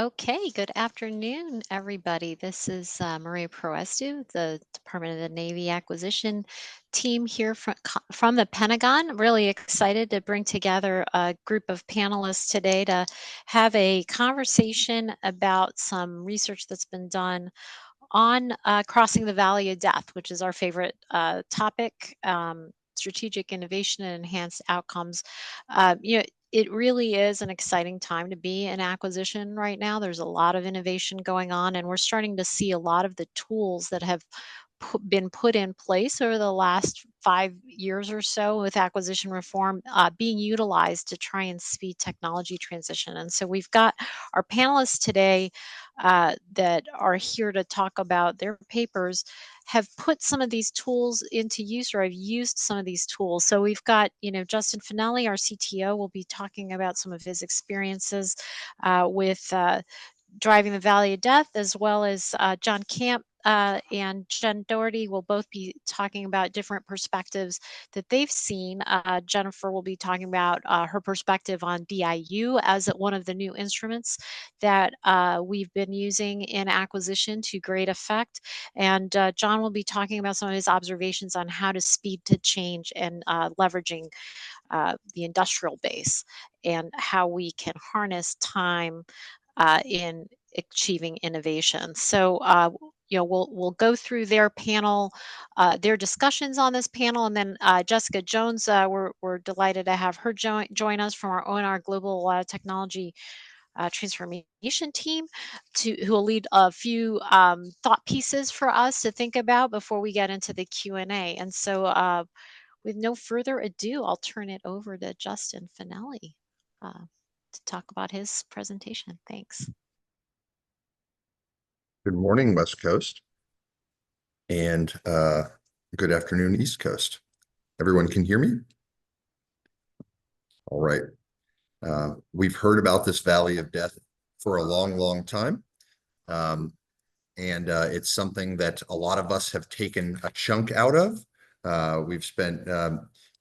Okay, good afternoon, everybody. This is Maria Proestou, the Department of the Navy Acquisition team here from the Pentagon. Really excited to bring together a group of panelists today to have a conversation about some research that's been done on crossing the Valley of Death, which is our favorite topic. Strategic innovation and enhanced outcomes. It really is an exciting time to be in acquisition right now. There's a lot of innovation going on, and we're starting to see a lot of the tools that have been put in place over the last 5 years or so with acquisition reform being utilized to try and speed technology transition. And so we've got our panelists today that are here to talk about their papers have put some of these tools into use or have used some of these tools. So we've got, Justin Fanelli, our CTO, will be talking about some of his experiences with driving the Valley of Death, as well as John Camp and Jen Dougherty will both be talking about different perspectives that they've seen. Jennifer will be talking about her perspective on DIU as one of the new instruments that we've been using in acquisition to great effect. And John will be talking about some of his observations on how to speed to change and leveraging the industrial base and how we can harness time in achieving innovation. So, we'll go through their panel, their discussions on this panel, and then Jessica Jones, we're delighted to have her join us from our Global Technology transformation team, who will lead a few thought pieces for us to think about before we get into the Q&A. And so, with no further ado, I'll turn it over to Justin Fanelli to talk about his presentation. Thanks. Good morning, West Coast, and good afternoon, East Coast. Everyone can hear me? All right. We've heard about this Valley of Death for a long, long time. And it's something that a lot of us have taken a chunk out of. We've spent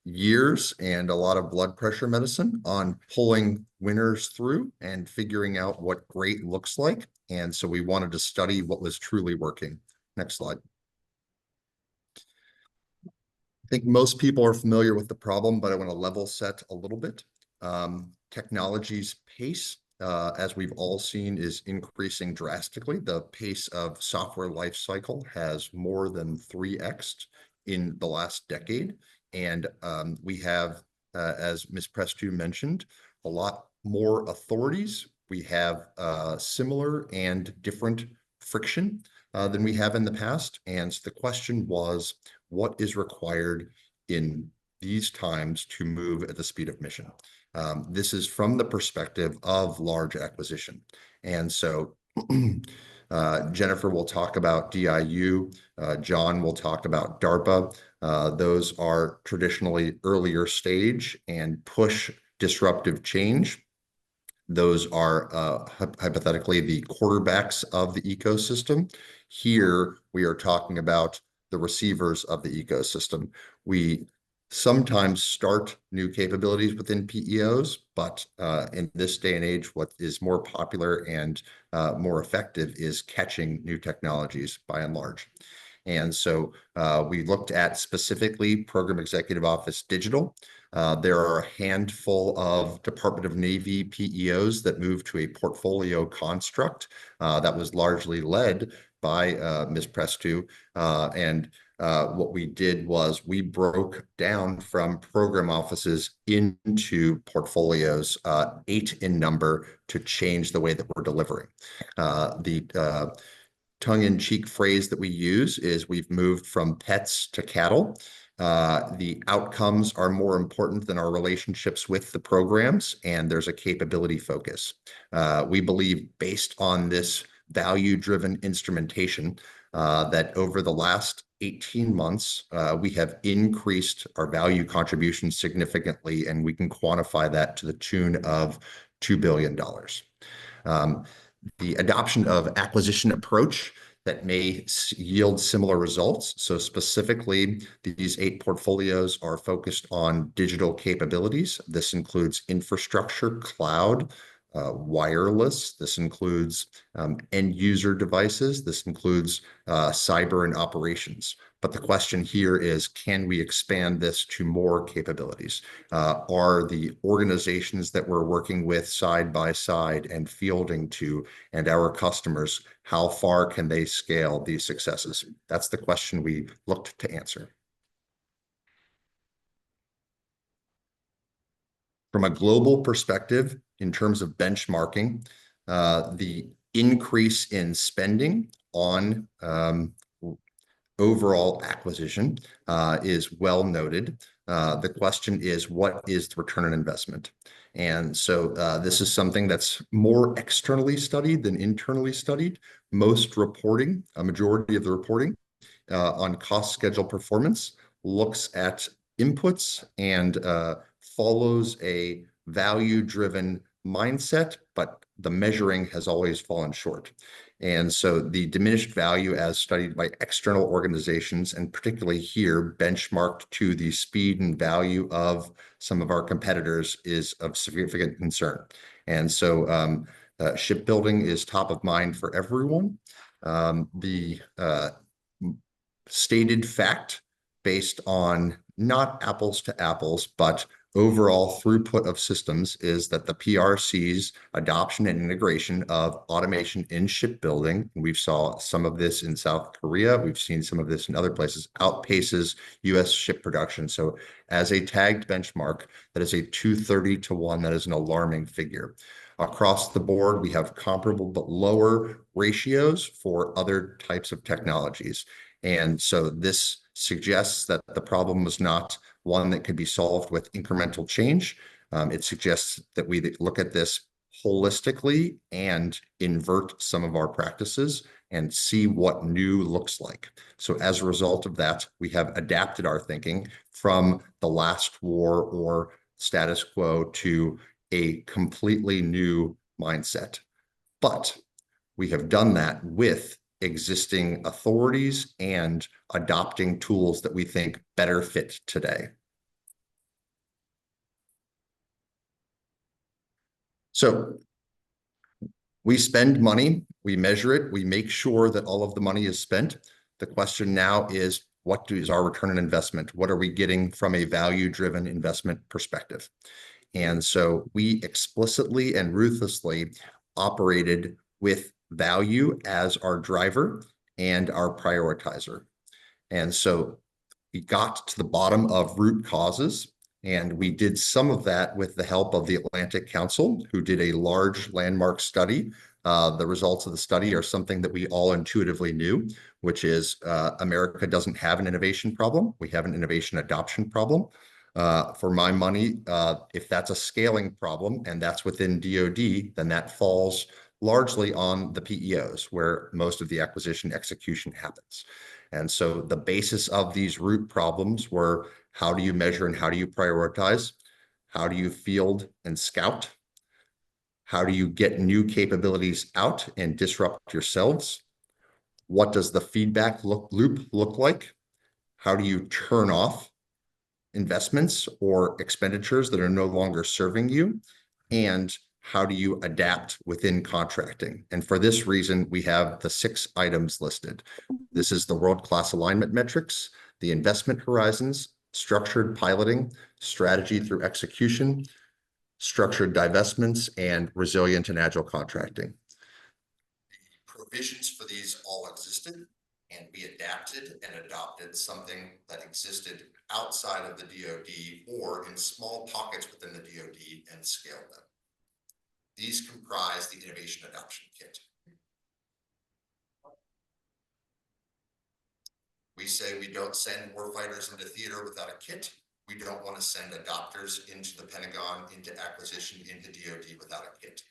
years and a lot of blood pressure medicine on pulling winners through and figuring out what great looks like. And so we wanted to study what was truly working. Next slide. I think most people are familiar with the problem, but I want to level set a little bit. Technology's pace, as we've all seen, is increasing drastically. The pace of software lifecycle has more than 3x'd in the last decade. And we have, as Ms. Proestou mentioned, a lot more authorities. We have similar and different friction than we have in the past. And so the question was, what is required in these times to move at the speed of mission? This is from the perspective of large acquisition. And so Jennifer will talk about DIU. John will talk about DARPA. Those are traditionally earlier stage and push disruptive change. Those are hypothetically the quarterbacks of the ecosystem. Here, we are talking about the receivers of the ecosystem. We sometimes start new capabilities within PEOs, but in this day and age, what is more popular and more effective is catching new technologies by and large. And so we looked at specifically Program Executive Office Digital. There are a handful of Department of Navy PEOs that moved to a portfolio construct that was largely led by Ms. Proestou. And what we did was we broke down from program offices into portfolios, 8 in number, to change the way that we're delivering. The tongue-in-cheek phrase that we use is we've moved from pets to cattle. The outcomes are more important than our relationships with the programs, and there's a capability focus. We believe, based on this value-driven instrumentation, that over the last 18 months, we have increased our value contribution significantly, and we can quantify that to the tune of $2 billion. The adoption of acquisition approach that may yield similar results. So specifically, these 8 portfolios are focused on digital capabilities. This includes infrastructure, cloud, wireless. This includes end user devices. This includes cyber and operations. But the question here is, can we expand this to more capabilities? Are the organizations that we're working with side by side and fielding to and our customers, how far can they scale these successes? That's the question we looked to answer. From a global perspective, in terms of benchmarking, the increase in spending on overall acquisition is well noted. The question is, what is the return on investment? And so this is something that's more externally studied than internally studied. Most reporting, a majority of the reporting on cost schedule performance looks at inputs and follows a value-driven mindset, but the measuring has always fallen short. And so the diminished value as studied by external organizations, and particularly here benchmarked to the speed and value of some of our competitors, is of significant concern. And so shipbuilding is top of mind for everyone. The stated fact based on not apples to apples, but overall throughput of systems is that the PRC's adoption and integration of automation in shipbuilding, we've saw some of this in South Korea, we've seen some of this in other places, outpaces US ship production. So as a tagged benchmark, that is a 230 to 1, that is an alarming figure. Across the board, we have comparable but lower ratios for other types of technologies. And so this suggests that the problem was not one that could be solved with incremental change. It suggests that we look at this holistically and invert some of our practices and see what new looks like. So as a result of that, we have adapted our thinking from the last war or status quo to a completely new mindset. But we have done that with existing authorities and adopting tools that we think better fit today. So we spend money, we measure it, we make sure that all of the money is spent. The question now is, what is our return on investment? What are we getting from a value-driven investment perspective? And so we explicitly and ruthlessly operated with value as our driver and our prioritizer. And so we got to the bottom of root causes, and we did some of that with the help of the Atlantic Council, who did a large landmark study. The results of the study are something that we all intuitively knew, which is America doesn't have an innovation problem. We have an innovation adoption problem. For my money, if that's a scaling problem and that's within DoD, then that falls largely on the PEOs, where most of the acquisition execution happens. And so the basis of these root problems were, how do you measure and how do you prioritize? How do you field and scout? How do you get new capabilities out and disrupt yourselves? What does the feedback loop look like? How do you turn off investments or expenditures that are no longer serving you? And how do you adapt within contracting? And for this reason, we have the 6 items listed. This is the world-class alignment metrics, the investment horizons, structured piloting, strategy through execution, structured divestments, and resilient and agile contracting. The provisions for these all existed, and we adapted and adopted something that existed outside of the DoD or in small pockets within the DoD and scaled them. These comprise the Innovation Adoption Kit. We say we don't send warfighters into theater without a kit. We don't want to send adopters into the Pentagon, into acquisition, into DoD without a kit.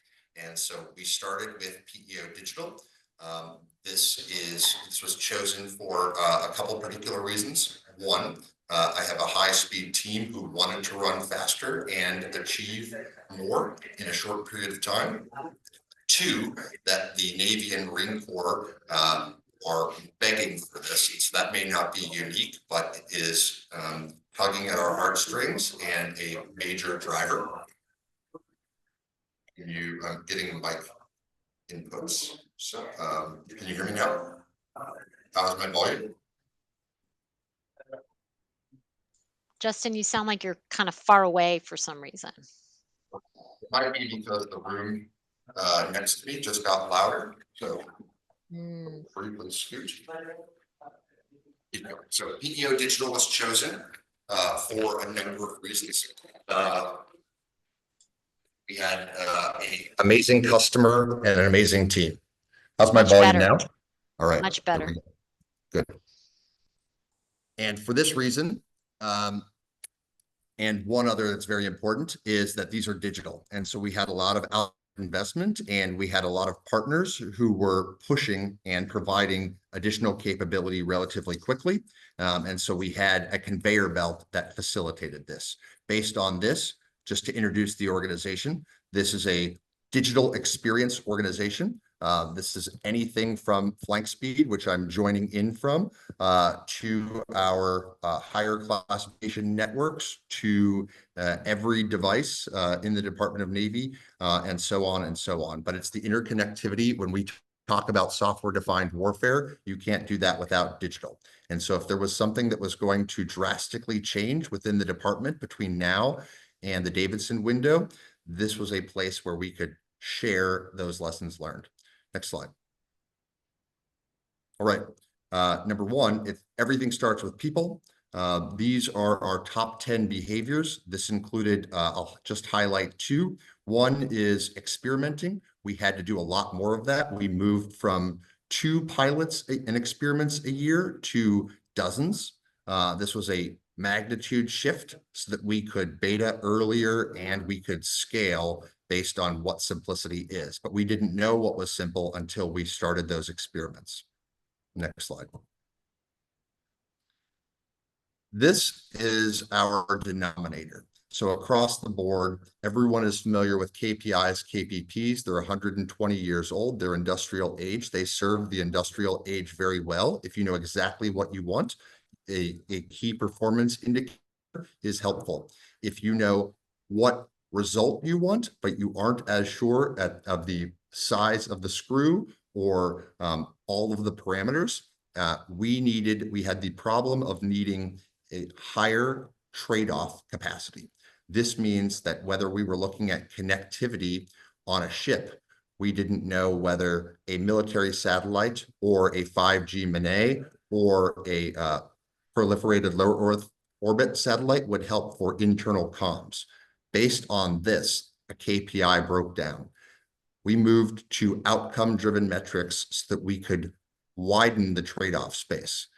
And so we started with PEO Digital. This was chosen for a couple of particular reasons. One, I have a high-speed team who wanted to run faster and achieve more in a short period of time. 2, that the Navy and Marine Corps are begging for this. So that may not be unique, but it is tugging at our heartstrings and a major driver. You getting mic inputs. So can you hear me now? How's my volume? Justin, you sound like you're kind of far away for some reason. It might be because the room next to me just got louder. So briefly scooch. So PEO Digital was chosen for a number of reasons. We had an amazing customer and an amazing team. How's my Much volume better. now? All right. Much better. Good. And for this reason, and one other that's very important is that these are digital. And so we had a lot of out investment and we had a lot of partners who were pushing and providing additional capability relatively quickly. And so we had a conveyor belt that facilitated this. Based on this, just to introduce the organization, this is a digital experience organization. This is anything from Flank Speed, which I'm joining in from, to our higher classification networks, to every device in the Department of Navy, and so on and so on. But it's the interconnectivity. When we talk about software-defined warfare, you can't do that without digital. And so if there was something that was going to drastically change within the department between now and the Davidson window, this was a place where we could share those lessons learned. Next slide. All right. Number one, everything starts with people. These are our top 10 behaviors. This included, I'll just highlight two. One is experimenting. We had to do a lot more of that. We moved from 2 pilots and experiments a year to dozens. This was a magnitude shift so that we could beta earlier and we could scale based on what simplicity is. But we didn't know what was simple until we started those experiments. Next slide. This is our denominator. So across the board, everyone is familiar with KPIs, KPPs. They're 120 years old. They're industrial age. They serve the industrial age very well. If you know exactly what you want, a key performance indicator is helpful. If you know what result you want, but you aren't as sure of the size of the screw or all of the parameters, we had the problem of needing a higher trade-off capacity. This means that whether we were looking at connectivity on a ship, we didn't know whether a military satellite or a 5G MANET or a proliferated low Earth orbit satellite would help for internal comms. Based on this, a KPI broke down. We moved to outcome-driven metrics so that we could widen the trade-off space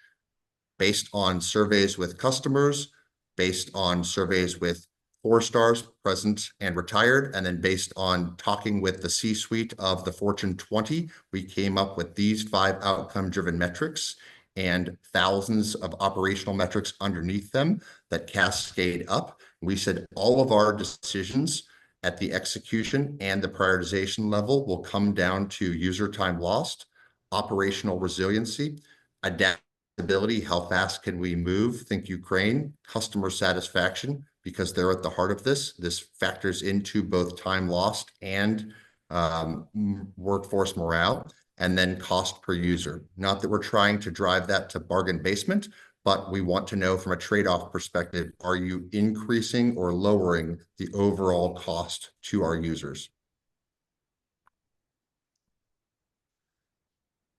based on surveys with customers, based on surveys with 4-stars, present and retired, and then based on talking with the C-suite of the Fortune 20, we came up with these 5 outcome-driven metrics and thousands of operational metrics underneath them that cascade up. We said all of our decisions at the execution and the prioritization level will come down to user time lost, operational resiliency, adaptability, how fast can we move, think Ukraine, customer satisfaction, because they're at the heart of this. This factors into both time lost and workforce morale, and then cost per user. Not that we're trying to drive that to bargain basement, but we want to know from a trade-off perspective, are you increasing or lowering the overall cost to our users?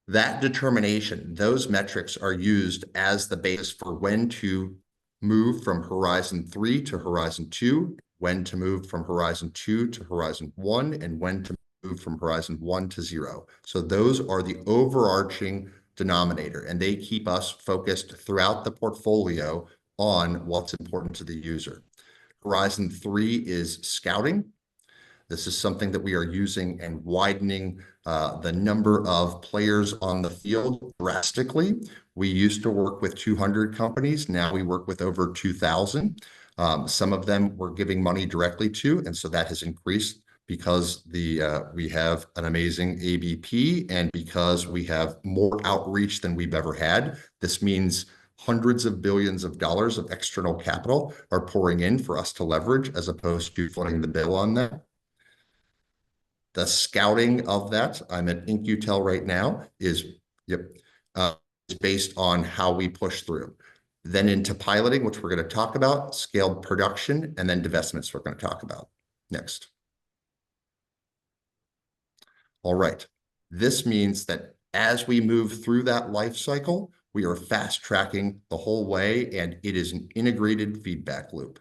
That determination, those metrics are used as the basis for when to move from Horizon 3 to Horizon 2, when to move from Horizon 2 to Horizon 1, and when to move from Horizon 1 to 0. So those are the overarching denominator, and they keep us focused throughout the portfolio on what's important to the user. Horizon 3 is scouting. This is something that we are using and widening the number of players on the field drastically. We used to work with 200 companies. Now we work with over 2,000. Some of them we're giving money directly to, and so that has increased because we have an amazing ABP and because we have more outreach than we've ever had. This means hundreds of billions of dollars of external capital are pouring in for us to leverage as opposed to footing the bill on that. The scouting of that, I'm at InQtel right now, is based on how we push through. Then into piloting, which we're going to talk about, scaled production, and then divestments we're going to talk about next. All right. This means that as we move through that life cycle, we are fast tracking the whole way, and it is an integrated feedback loop.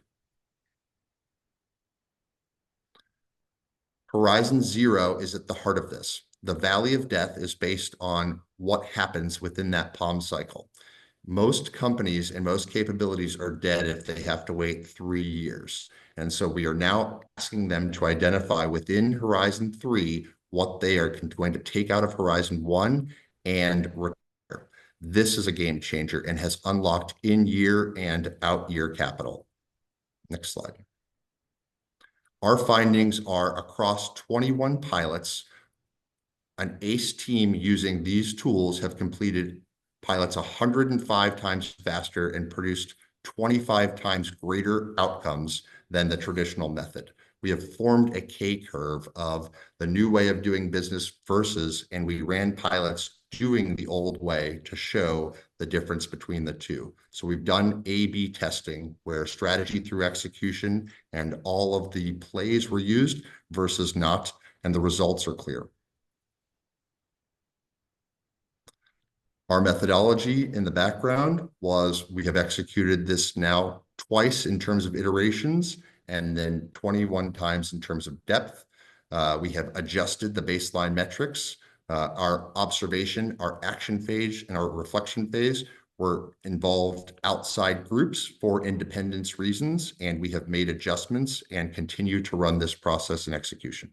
Horizon Zero is at the heart of this. The Valley of Death is based on what happens within that POM cycle. Most companies and most capabilities are dead if they have to wait 3 years. And so we are now asking them to identify within Horizon 3 what they are going to take out of Horizon 1 and retire. This is a game changer and has unlocked in-year and out-year capital. Next slide. Our findings are across 21 pilots, an ACE team using these tools have completed pilots 105 times faster and produced 25 times greater outcomes than the traditional method. We have formed a K-curve of the new way of doing business versus, and we ran pilots doing the old way to show the difference between the two. So we've done A/B testing where strategy through execution and all of the plays were used versus not, and the results are clear. Our methodology in the background was we have executed this now twice in terms of iterations and then 21 times in terms of depth. We have adjusted the baseline metrics. Our observation, our action phase, and our reflection phase were involved outside groups for independence reasons, and we have made adjustments and continue to run this process in execution.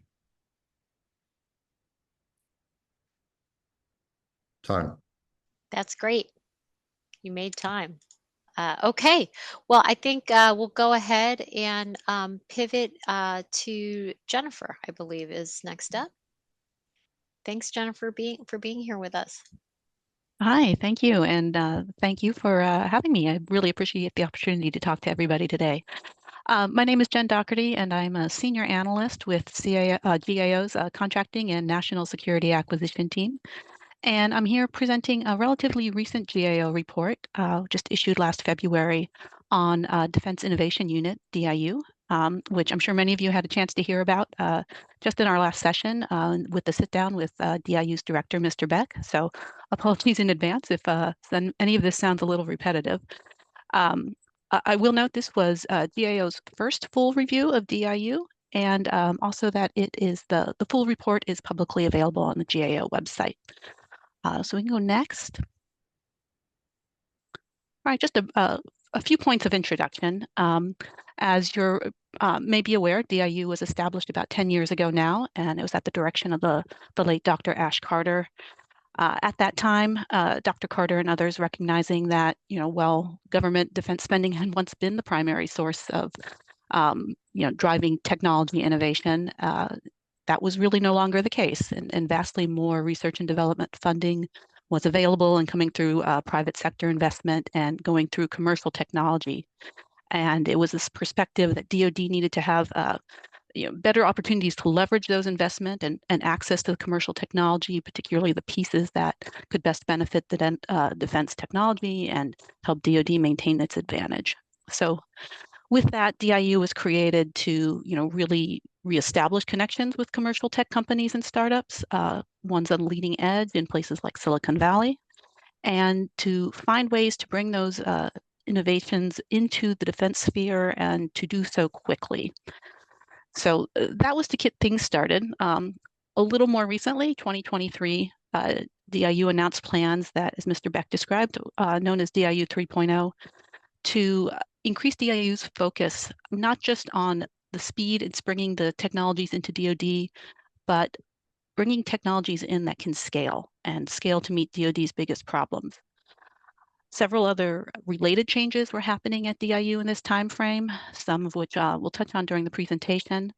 Time. That's great. You made time. Okay, well, I think we'll go ahead and pivot to Jennifer, I believe is next up. Thanks, Jennifer, for being here with us. Hi, thank you. And thank you for having me. I really appreciate the opportunity to talk to everybody today. My name is Jen Dougherty, and I'm a senior analyst with GAO's Contracting and National Security Acquisition team. And I'm here presenting a relatively recent GAO report just issued last February on Defense Innovation Unit, DIU, which I'm sure many of you had a chance to hear about just in our last session with the sit down with DIU's director, Mr. Beck. So apologies in advance if any of this sounds a little repetitive. I will note this was GAO's first full review of DIU, and also that it is the full report is publicly available on the GAO website. So we can go next. All right, just a few points of introduction. As you're maybe aware, DIU was established about 10 years ago now, and it was at the direction of the late Dr. Ash Carter. At that time, Dr. Carter and others recognizing that, while government defense spending had once been the primary source of, driving technology innovation, that was really no longer the case, and vastly more research and development funding was available and coming through private sector investment and going through commercial technology. And it was this perspective that DoD needed to have better opportunities to leverage those investment and access to the commercial technology, particularly the pieces that could best benefit the defense technology and help DoD maintain its advantage. So with that, DIU was created to, really reestablish connections with commercial tech companies and startups, ones on the leading edge in places like Silicon Valley, and to find ways to bring those innovations into the defense sphere and to do so quickly. So that was to get things started. A little more recently, 2023, DIU announced plans that, as Mr. Beck described, known as DIU 3.0, to increase DIU's focus, not just on the speed it's bringing the technologies into DoD, but bringing technologies in that can scale and scale to meet DoD's biggest problems. Several other related changes were happening at DIU in this time frame, some of which we'll touch on during the presentation.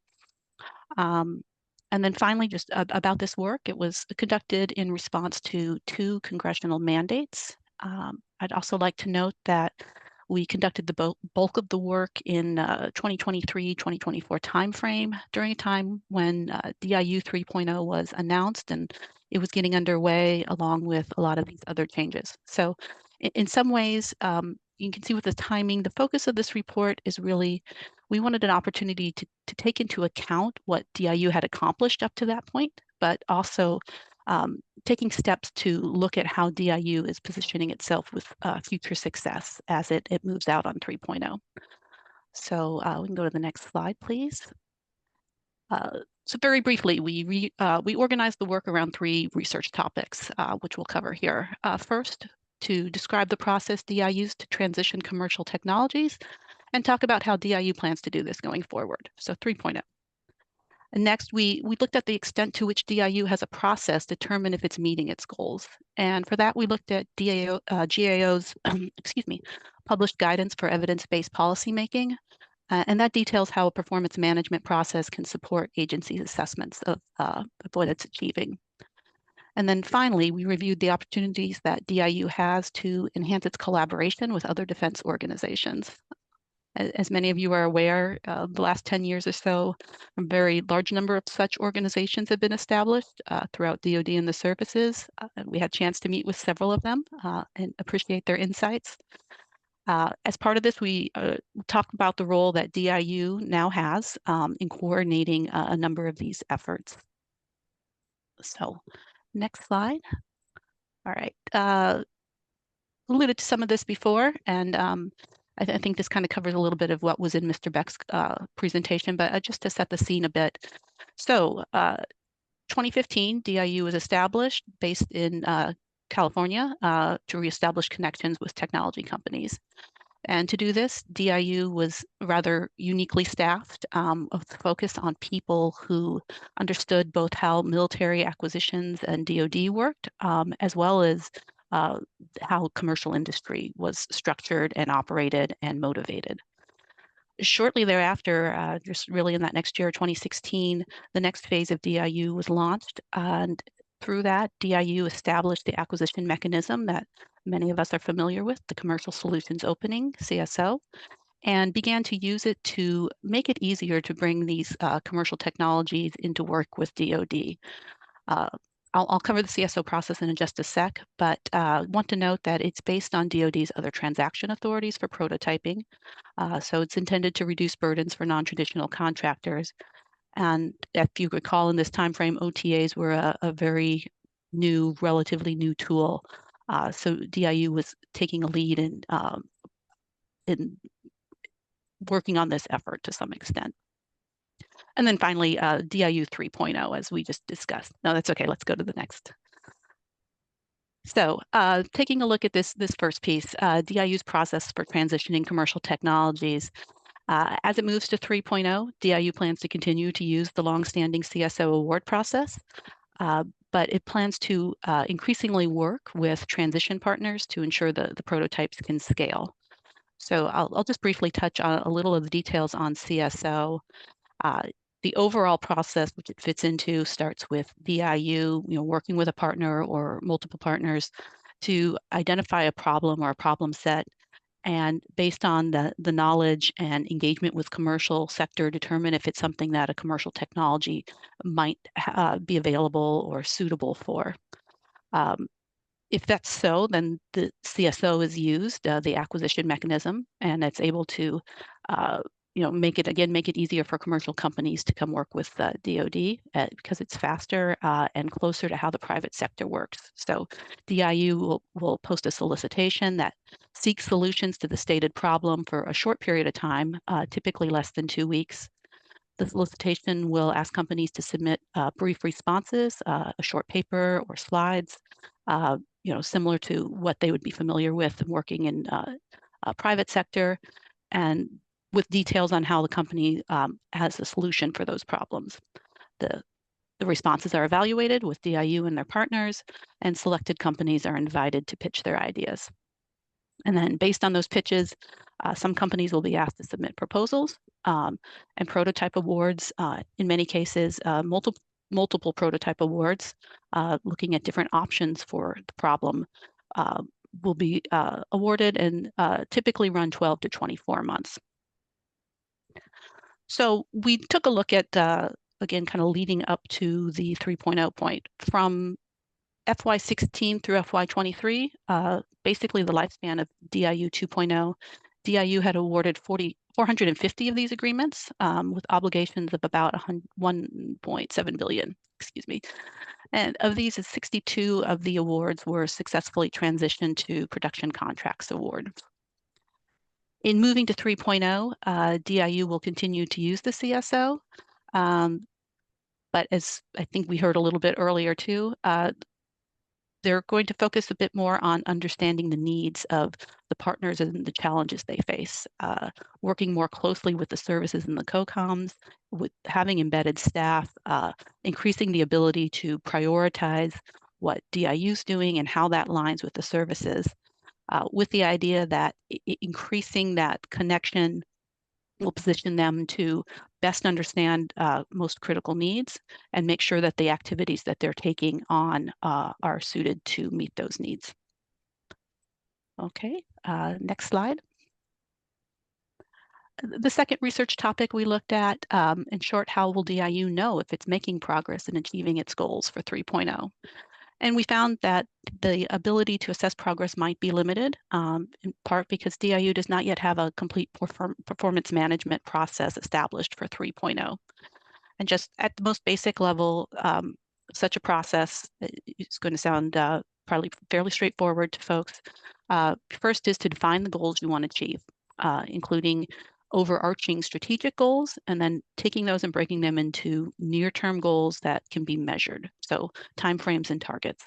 And then finally, just about this work, it was conducted in response to 2 congressional mandates. I'd also like to note that We conducted the bulk of the work in 2023-2024 timeframe, during a time when DIU 3.0 was announced and it was getting underway along with a lot of these other changes. So in some ways, you can see with the timing, the focus of this report is really, we wanted an opportunity to take into account what DIU had accomplished up to that point, but also taking steps to look at how DIU is positioning itself with future success as it moves out on 3.0. So we can go to the next slide, please. So very briefly, we organized the work around 3 research topics, which we'll cover here. First, to describe the process DIU used to transition commercial technologies and talk about how DIU plans to do this going forward. So 3.0. And next, we looked at the extent to which DIU has a process to determine if it's meeting its goals. And for that, we looked at GAO's published guidance for evidence-based policymaking. And that details how a performance management process can support agencies' assessments of what it's achieving. And then finally, we reviewed the opportunities that DIU has to enhance its collaboration with other defense organizations. As many of you are aware, the last 10 years or so, a very large number of such organizations have been established throughout DoD and the services. We had a chance to meet with several of them and appreciate their insights. As part of this, we talked about the role that DIU now has in coordinating a number of these efforts. So next slide. All right. Alluded to some of this before, and I think this kind of covers a little bit of what was in Mr. Beck's presentation, but just to set the scene a bit. So 2015, DIU was established based in California to reestablish connections with technology companies. And to do this, DIU was rather uniquely staffed with a focus on people who understood both how military acquisitions and DoD worked, as well as how commercial industry was structured and operated and motivated. Shortly thereafter, just really in that next year, 2016, the next phase of DIU was launched. And through that, DIU established the acquisition mechanism that many of us are familiar with, the Commercial Solutions Opening, CSO, and began to use it to make it easier to bring these commercial technologies into work with DoD. I'll cover the CSO process in just a sec, but want to note that it's based on DoD's other transaction authorities for prototyping. So it's intended to reduce burdens for non-traditional contractors. And if you recall, in this time frame, OTAs were a very new, relatively new tool. So DIU was taking a lead in working on this effort to some extent. And then finally, DIU 3.0, as we just discussed. No, that's okay. Let's go to the next. So taking a look at this first piece, DIU's process for transitioning commercial technologies. As it moves to 3.0, DIU plans to continue to use the longstanding CSO award process, but it plans to increasingly work with transition partners to ensure the prototypes can scale. So I'll just briefly touch on a little of the details on CSO. The overall process which it fits into starts with DIU, working with a partner or multiple partners to identify a problem or a problem set, and based on the knowledge and engagement with commercial sector, determine if it's something that a commercial technology might be available or suitable for. If that's so, then the CSO is used, the acquisition mechanism, and it's able to make it easier for commercial companies to come work with DoD because it's faster and closer to how the private sector works. So DIU will post a solicitation that seeks solutions to the stated problem for a short period of time, typically less than 2 weeks. The solicitation will ask companies to submit brief responses, a short paper or slides, similar to what they would be familiar with working in private sector, and with details on how the company has a solution for those problems. The responses are evaluated with DIU and their partners, and selected companies are invited to pitch their ideas. And then based on those pitches, some companies will be asked to submit proposals and prototype awards, in many cases, multiple prototype awards, looking at different options for the problem will be awarded and typically run 12 to 24 months. So we took a look at, again, kind of leading up to the 3.0 point. From FY16 through FY23, basically the lifespan of DIU 2.0, DIU had awarded 450 of these agreements with obligations of about 1.7 billion, excuse me. And of these, 62 of the awards were successfully transitioned to production contracts award. In moving to 3.0, DIU will continue to use the CSO, but as I think we heard a little bit earlier too, they're going to focus a bit more on understanding the needs of the partners and the challenges they face, working more closely with the services and the COCOMs, with having embedded staff, increasing the ability to prioritize what DIU is doing and how that aligns with the services, with the idea that increasing that connection will position them to best understand most critical needs and make sure that the activities that they're taking on are suited to meet those needs. Okay, next slide. The second research topic we looked at, in short, how will DIU know if it's making progress in achieving its goals for 3.0? And we found that the ability to assess progress might be limited, in part because DIU does not yet have a complete performance management process established for 3.0. And just at the most basic level, such a process is going to sound probably fairly straightforward to folks. First is to define the goals you want to achieve, including overarching strategic goals, and then taking those and breaking them into near-term goals that can be measured. So timeframes and targets.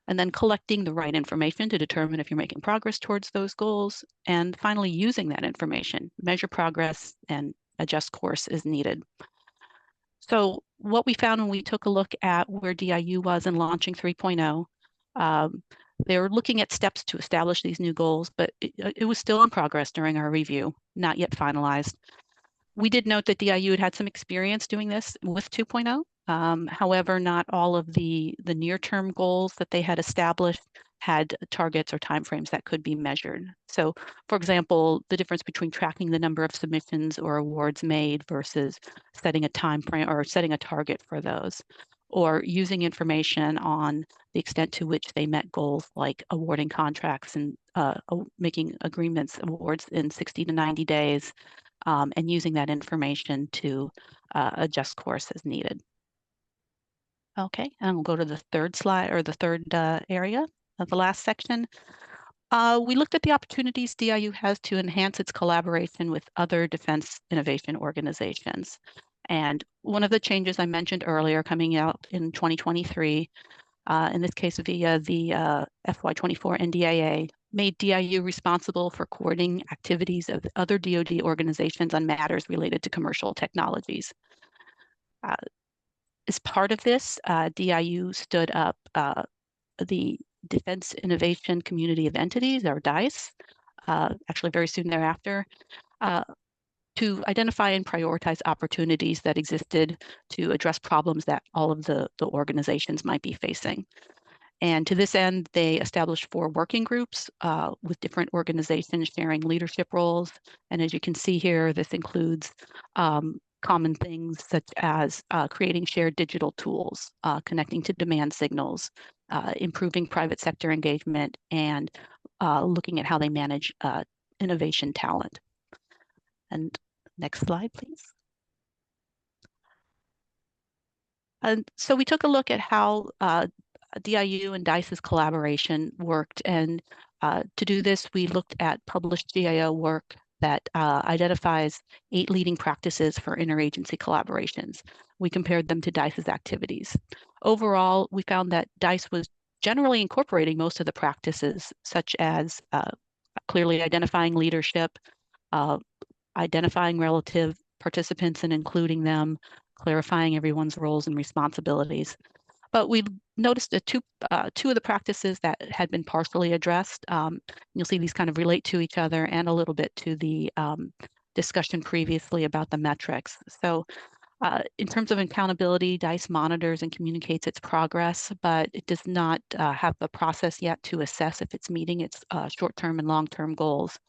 And then collecting the right information to determine if you're making progress towards those goals. And finally, using that information, measure progress and adjust course as needed. So what we found when we took a look at where DIU was in launching 3.0, they were looking at steps to establish these new goals, but it was still in progress during our review, not yet finalized. We did note that DIU had some experience doing this with 2.0. However, not all of the near-term goals that they had established had targets or timeframes that could be measured. So, for example, the difference between tracking the number of submissions or awards made versus setting a timeframe or setting a target for those, or using information on the extent to which they met goals like awarding contracts and making agreements, awards in 60 to 90 days, and using that information to adjust course as needed. Okay, and we'll go to the third slide, or the third area of the last section. We looked at the opportunities DIU has to enhance its collaboration with other defense innovation organizations. And one of the changes I mentioned earlier coming out in 2023, in this case via the FY24 NDAA, made DIU responsible for coordinating activities of other DoD organizations on matters related to commercial technologies. As part of this, DIU stood up the Defense Innovation Community of Entities, or DICE, actually very soon thereafter, to identify and prioritize opportunities that existed to address problems that all of the organizations might be facing. And to this end, they established 4 working groups with different organizations sharing leadership roles. And as you can see here, this includes common things such as creating shared digital tools, connecting to demand signals, improving private sector engagement, and looking at how they manage innovation talent. And next slide, please. And so we took a look at how DIU and DICE's collaboration worked. And to do this, we looked at published GAO work that identifies 8 leading practices for interagency collaborations. We compared them to DICE's activities. Overall, we found that DICE was generally incorporating most of the practices, such as clearly identifying leadership, identifying relative participants and including them, clarifying everyone's roles and responsibilities. But we noticed that two of the practices that had been partially addressed. You'll see these kind of relate to each other and a little bit to the discussion previously about the metrics. So In terms of accountability, DICE monitors and communicates its progress, but it does not have a process yet to assess if it's meeting its short-term and long-term goals.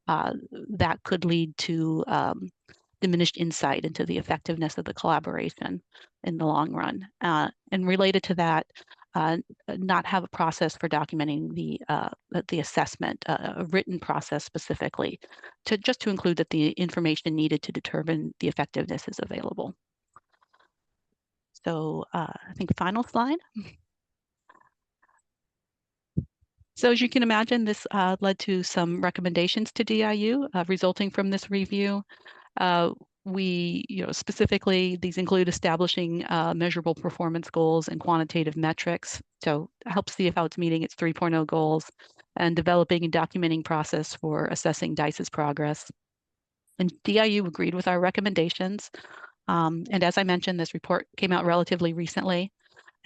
That could lead to diminished insight into the effectiveness of the collaboration in the long run. And related to that, not have a process for documenting the assessment, a written process specifically, just to include that the information needed to determine the effectiveness is available. So I think final slide. So as you can imagine, this led to some recommendations to DIU resulting from this review. Specifically, these include establishing measurable performance goals and quantitative metrics. So help see how it's meeting its 3.0 goals, and developing and documenting process for assessing DICE's progress. And DIU agreed with our recommendations. And as I mentioned, this report came out relatively recently.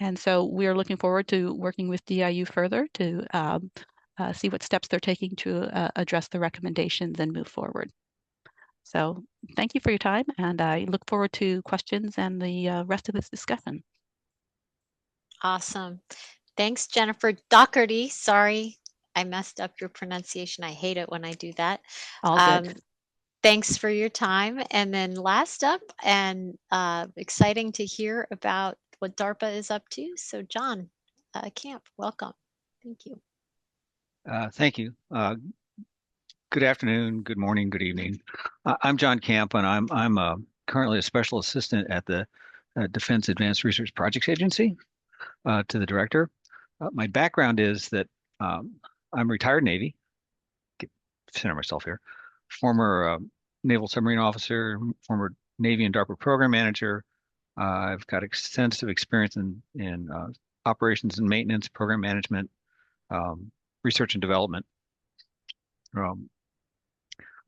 And so we are looking forward to working with DIU further to see what steps they're taking to address the recommendations and move forward. So thank you for your time, and I look forward to questions and the rest of this discussion. Awesome. Thanks, Jennifer. Dougherty, sorry, I messed up your pronunciation. I hate it when I do that. All good. Thanks for your time. And then last up, and exciting to hear about what DARPA is up to. So John Camp, welcome. Thank you. Thank you. Good afternoon, good morning, good evening. I'm John Camp, and I'm currently a special assistant at the Defense Advanced Research Projects Agency to the director. My background is that I'm retired Navy, center myself here, former Naval submarine officer, former Navy and DARPA program manager. I've got extensive experience in operations and maintenance, program management, research and development.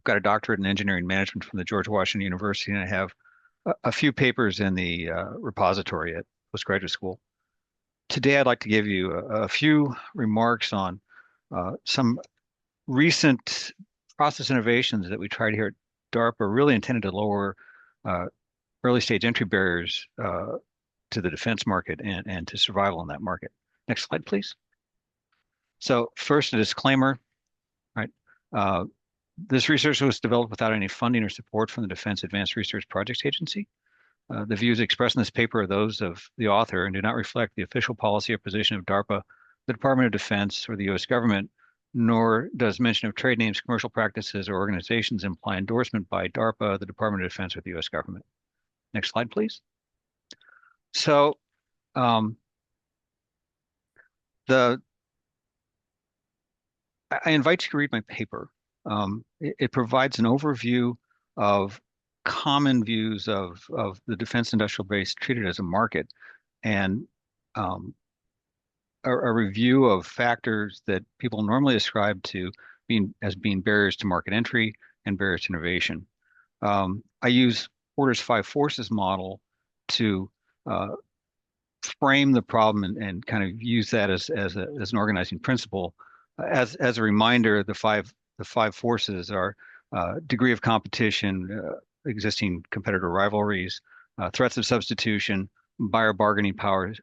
Got a doctorate in engineering management from the George Washington University, and I have a few papers in the repository at Postgraduate School. Today, I'd like to give you a few remarks on some recent process innovations that we tried here at DARPA, really intended to lower early stage entry barriers to the defense market and to survival in that market. Next slide, please. So first, a disclaimer, right? This research was developed without any funding or support from the Defense Advanced Research Projects Agency. The views expressed in this paper are those of the author and do not reflect the official policy or position of DARPA, the Department of Defense, or the U.S. government, nor does mention of trade names, commercial practices, or organizations imply endorsement by DARPA, the Department of Defense, or the U.S. government. Next slide, please. So I invite you to read my paper. It provides an overview of common views of the defense industrial base treated as a market, and a review of factors that people normally ascribe to being barriers to market entry and barriers to innovation. I use Porter's 5 forces model to frame the problem and kind of use that as an organizing principle. As a reminder, the five forces are degree of competition, existing competitor rivalries, threats of substitution, buyer bargaining power,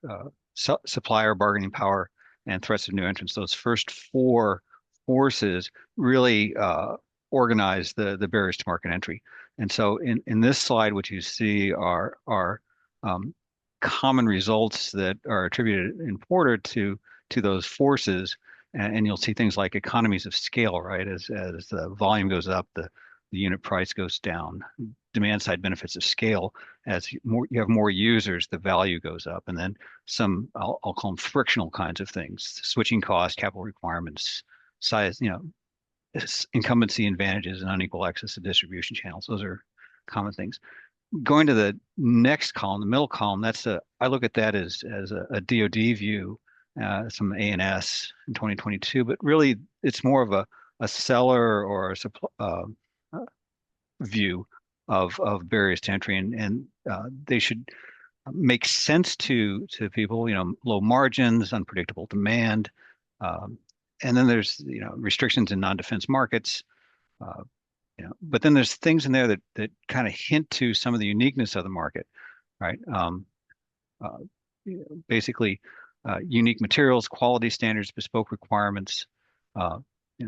supplier bargaining power, and threats of new entrants. Those first 4 forces really organize the barriers to market entry. And so in this slide, what you see are common results that are attributed in Porter to those forces. And you'll see things like economies of scale, right? As the volume goes up, the unit price goes down. Demand side benefits of scale, as you have more users, the value goes up. And then some, I'll call them frictional kinds of things: switching costs, capital requirements, size, incumbency advantages, and unequal access to distribution channels. Those are common things. Going to the next column, the middle column, I look at that as a DoD view. Some A&S in 2022, but really it's more of a seller or a view of barriers to entry, and they should make sense to people. Low margins, unpredictable demand, and then there's restrictions in non-defense markets. But then there's things in there that kind of hint to some of the uniqueness of the market. right? Uh, Basically, unique materials, quality standards, bespoke requirements, uh,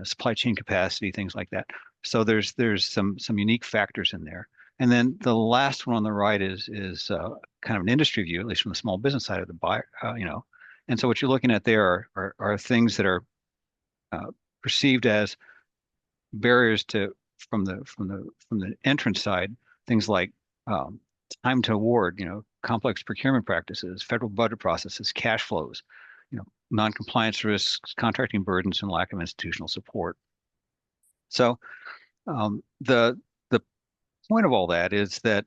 supply chain capacity, things like that. So there's some unique factors in there. And then the last one on the right is kind of an industry view, at least from the small business side of the buyer, And so what you're looking at there are things that are perceived as barriers to from the entrance side, things like um, time to award, complex procurement practices, federal budget processes, cash flows, non-compliance risks, contracting burdens, and lack of institutional support. So the point of all that is that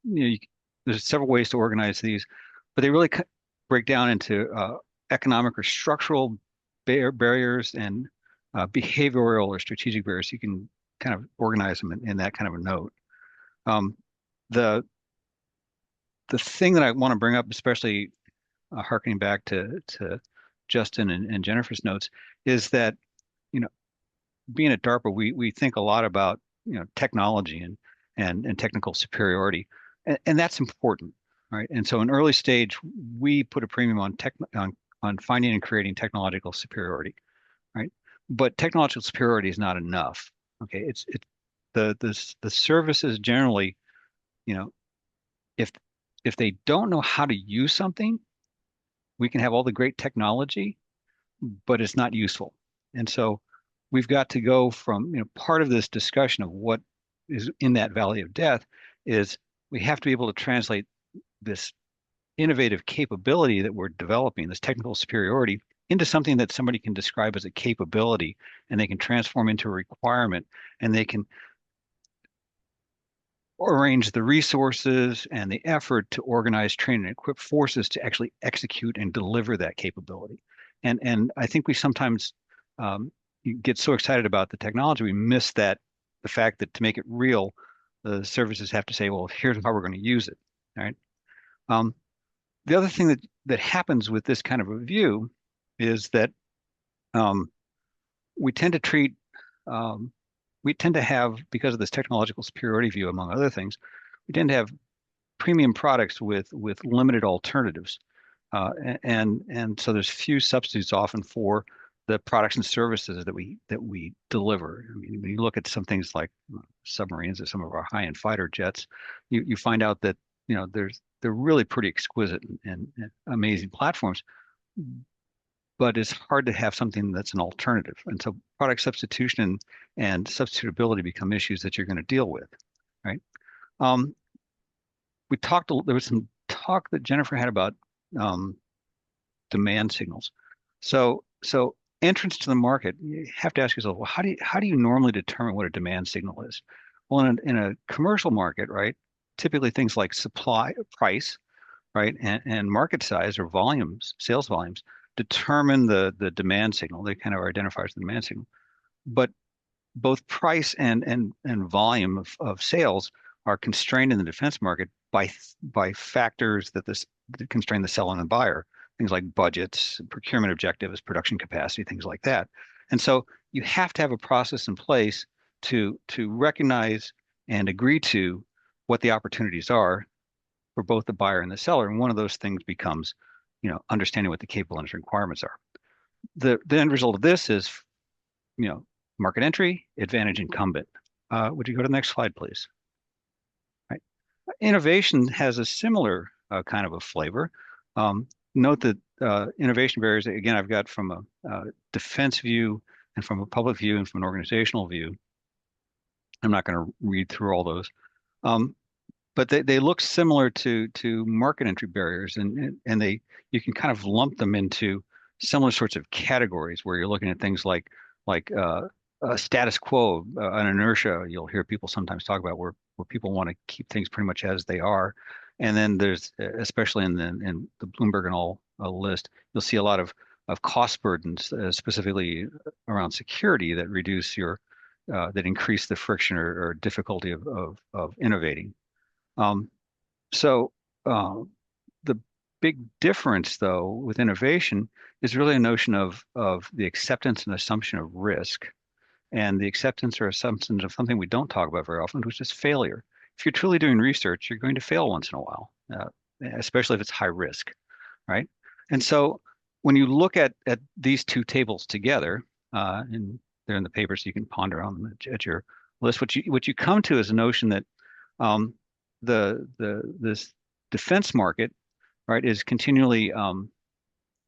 there's several ways to organize these, but they really break down into economic or structural barriers and behavioral or strategic barriers. You can kind of organize them in that kind of a note. The thing that I want to bring up, especially harkening back to Justin and Jennifer's notes, is that being at DARPA, we think a lot about technology and technical superiority, and that's important, right? And so in early stage, we put a premium on finding and creating technological superiority, right? But technological superiority is not enough. Okay, it's the services generally, if they don't know how to use something, we can have all the great technology, but it's not useful. And so we've got to go from, part of this discussion of what is in that valley of death is we have to be able to translate this innovative capability that we're developing, this technical superiority, into something that somebody can describe as a capability, and they can transform into a requirement, and they can arrange the resources and the effort to organize, train, and equip forces to actually execute and deliver that capability. And I think we sometimes get so excited about the technology, we miss the fact that to make it real, the services have to say, well, here's how we're going to use it. All right. The other thing that happens with this kind of a view is that we tend to have, because of this technological superiority view, among other things, we tend to have premium products with limited alternatives, and so there's few substitutes often for the products and services that we deliver. I mean, when you look at some things like submarines or some of our high-end fighter jets, you find out that they're really pretty exquisite and amazing platforms, but it's hard to have something that's an alternative. And so product substitution and substitutability become issues that you're going to deal with, right? There was some talk that Jennifer had about demand signals. So entrance to the market, you have to ask yourself, well, how do you normally determine what a demand signal is? Well, in a commercial market, right, typically things like supply, price, right, and market size or volumes, sales volumes, determine the demand signal. They kind of identify as the demand signal. But both price and volume of sales are constrained in the defense market by factors that constrain the seller and the buyer. Things like budgets, procurement objectives, production capacity, things like that. And so you have to have a process in place to recognize and agree to what the opportunities are for both the buyer and the seller. And one of those things becomes, understanding what the capability requirements are. The end result of this is, market entry, advantage incumbent. Would you go to the next slide, please? Right. Innovation has a similar kind of a flavor. Note that innovation barriers, again, I've got from a defense view and from a public view and from an organizational view. I'm not going to read through all those. But they look similar to market entry barriers, and you can kind of lump them into similar sorts of categories where you're looking at things like a status quo, an inertia. You'll hear people sometimes talk about where people want to keep things pretty much as they are. And then there's, especially in the Bloomberg and all list, you'll see a lot of cost burdens, specifically around security, that reduce that increase the friction or difficulty of innovating. The big difference, though, with innovation is really a notion of the acceptance and assumption of risk, and the acceptance or assumptions of something we don't talk about very often, which is failure. if you're truly doing research, you're going to fail once in a while, especially if it's high risk, right? And so when you look at these two tables together, and they're in the paper, so you can ponder on them at your list. What you come to is a notion that this defense market, right, is continually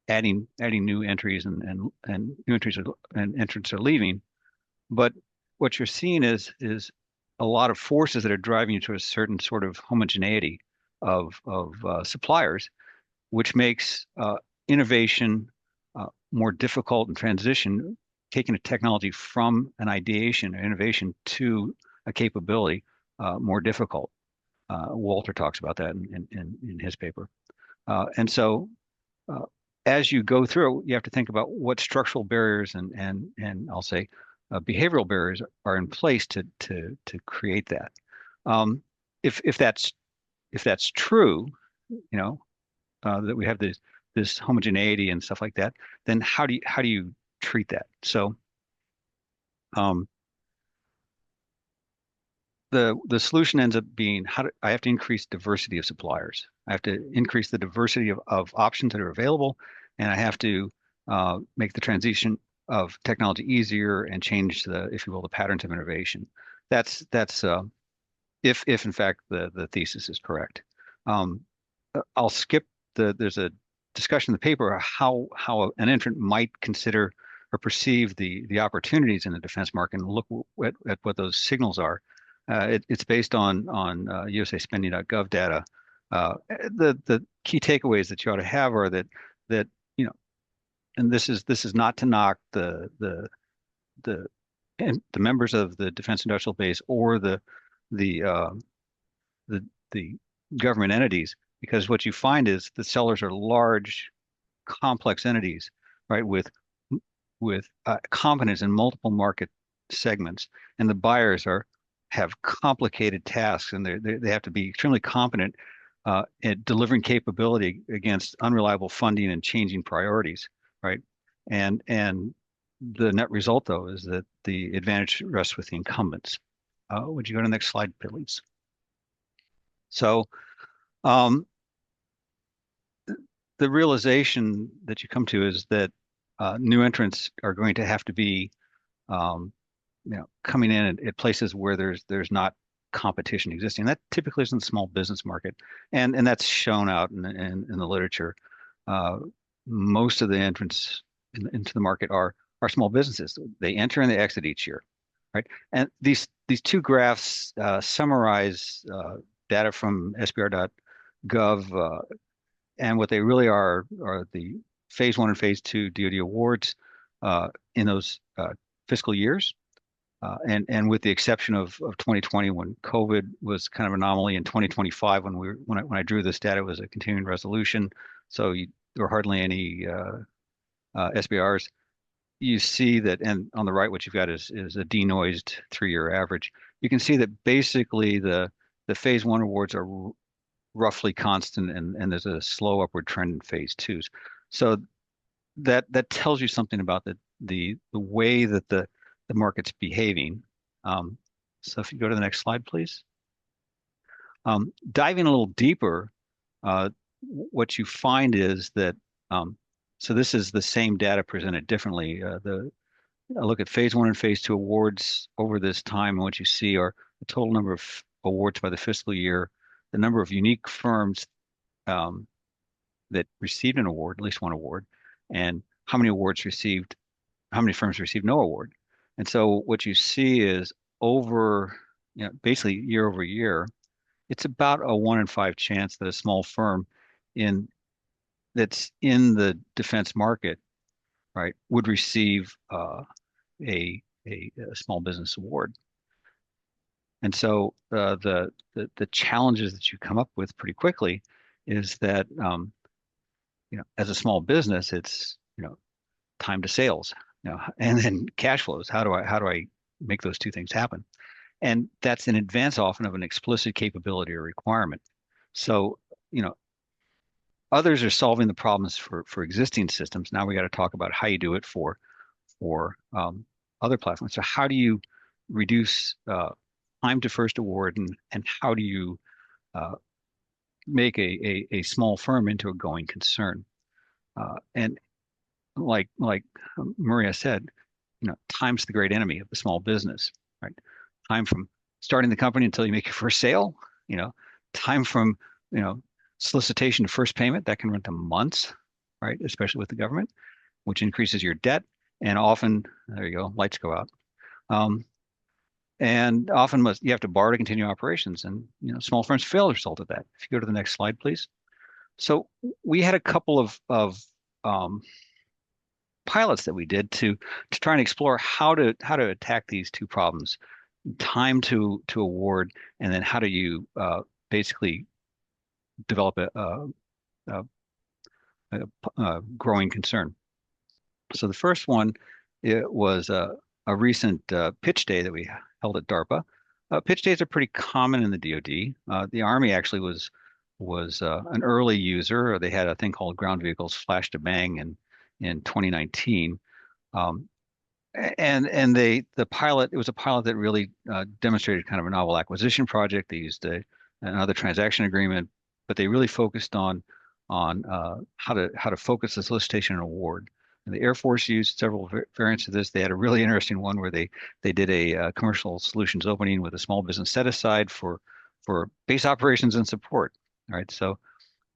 adding new entries and new entries and entrants are leaving. But what you're seeing is a lot of forces that are driving you to a certain sort of homogeneity of suppliers, which makes innovation more difficult in transition, taking a technology from an ideation or innovation to a capability more difficult. Walter talks about that in his paper. And so as you go through, you have to think about what structural barriers and I'll say behavioral barriers are in place to create that. If that's true, you know, that we have this homogeneity and stuff like that, then how do you treat that? So the solution ends up being I have to increase diversity of suppliers. I have to increase the diversity of options that are available, and I have to make the transition of technology easier and change if you will, the patterns of innovation. That's if in fact the thesis is correct. I'll skip there's a discussion in the paper how an entrant might consider or perceive the opportunities in the defense market and look at what those signals are. It's based on USAspending.gov data. The key takeaways that you ought to have are that you know, and this is not to knock the members of the defense industrial base or the government entities, because what you find is the sellers are large, complex entities, right, with competence in multiple market segments, and the buyers have complicated tasks, and they have to be extremely competent at delivering capability against unreliable funding and changing priorities, right? And the net result, though, is that the advantage rests with the incumbents. Would you go to the next slide, please? So the realization that you come to is that new entrants are going to have to be coming in at places where there's not competition existing. That typically is in the small business market, and that's shown out in the literature. Most of the entrants into the market are small businesses. They enter and they exit each year, right? And these two graphs summarize data from SBR.gov, and what they really are the phase 1 and phase 2 DoD awards in those fiscal years. And with the exception of 2020, when COVID was kind of an anomaly, in 2025, when I drew this data, it was a continuing resolution, so there were hardly any SBRs. You see that, and on the right, what you've got is a denoised 3-year average. You can see that basically the phase 1 awards are roughly constant, and there's a slow upward trend in phase 2s. So that tells you something about the way that the market's behaving. So if you go to the next slide, please. Diving a little deeper, what you find is that, so this is the same data presented differently. I look at phase 1 and phase 2 awards over this time, and what you see are the total number of awards by the fiscal year, the number of unique firms that received an award, at least one award, and how many firms received no award. And so what you see is basically year over year, it's about a 1 in 5 chance that a small firm that's in the defense market, right, would receive a small business award. And so the challenges that you come up with pretty quickly is that as a small business, it's time to sales, and then cash flows. How do I make those two things happen? And that's in advance often of an explicit capability or requirement. So others are solving the problems for existing systems. Now we got to talk about how you do it for other platforms. So how do you reduce time to first award, and how do you make a small firm into a going concern. And like Maria said, time's the great enemy of the small business, right? Time from starting the company until you make your first sale, time from, solicitation to first payment, that can run to months, right? Especially with the government, which increases your debt. And often, there you go, lights go out. And often you have to borrow to continue operations, and small firms fail as a result of that. If you go to the next slide, please. So we had a couple of pilots that we did to try and explore how to attack these two problems: time to award, and then how do you basically develop a growing concern. So the first one, it was a recent pitch day that we held at DARPA. Pitch days are pretty common in the DoD. The Army actually was an early user. They had a thing called Ground Vehicles Flash to Bang in 2019. And the pilot, it was a pilot that really demonstrated kind of a novel acquisition project. They used another transaction agreement, but they really focused on how to focus the solicitation and award. And the Air Force used several variants of this. They had a really interesting one where they did a commercial solutions opening with a small business set aside for base operations and support. All right, so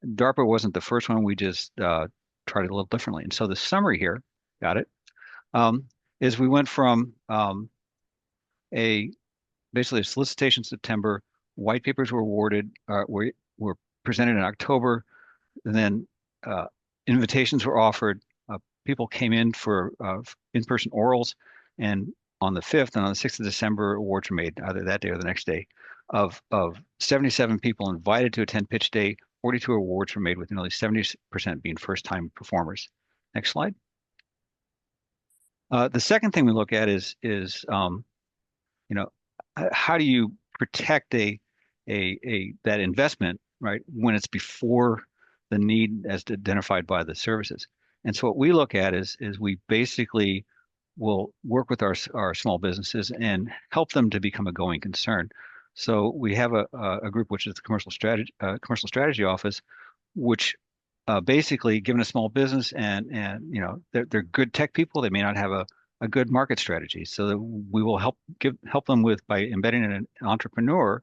DARPA wasn't the first one. We just tried it a little differently. And so the summary here, got it, is we went from basically a solicitation in September, white papers were awarded, were presented in October, and then invitations were offered. People came in for in-person orals, and on the 5th and on the 6th of December, awards were made either that day or the next day. Of 77 people invited to attend pitch day, 42 awards were made, with nearly 70% being first-time performers. Next slide. The second thing we look at is how do you protect that investment, right, when it's before the need as identified by the services. And so what we look at is we basically will work with our small businesses and help them to become a going concern. So we have a group, which is the commercial strategy office, which basically, given a small business and they're good tech people, they may not have a good market strategy. So we will help them by embedding an entrepreneur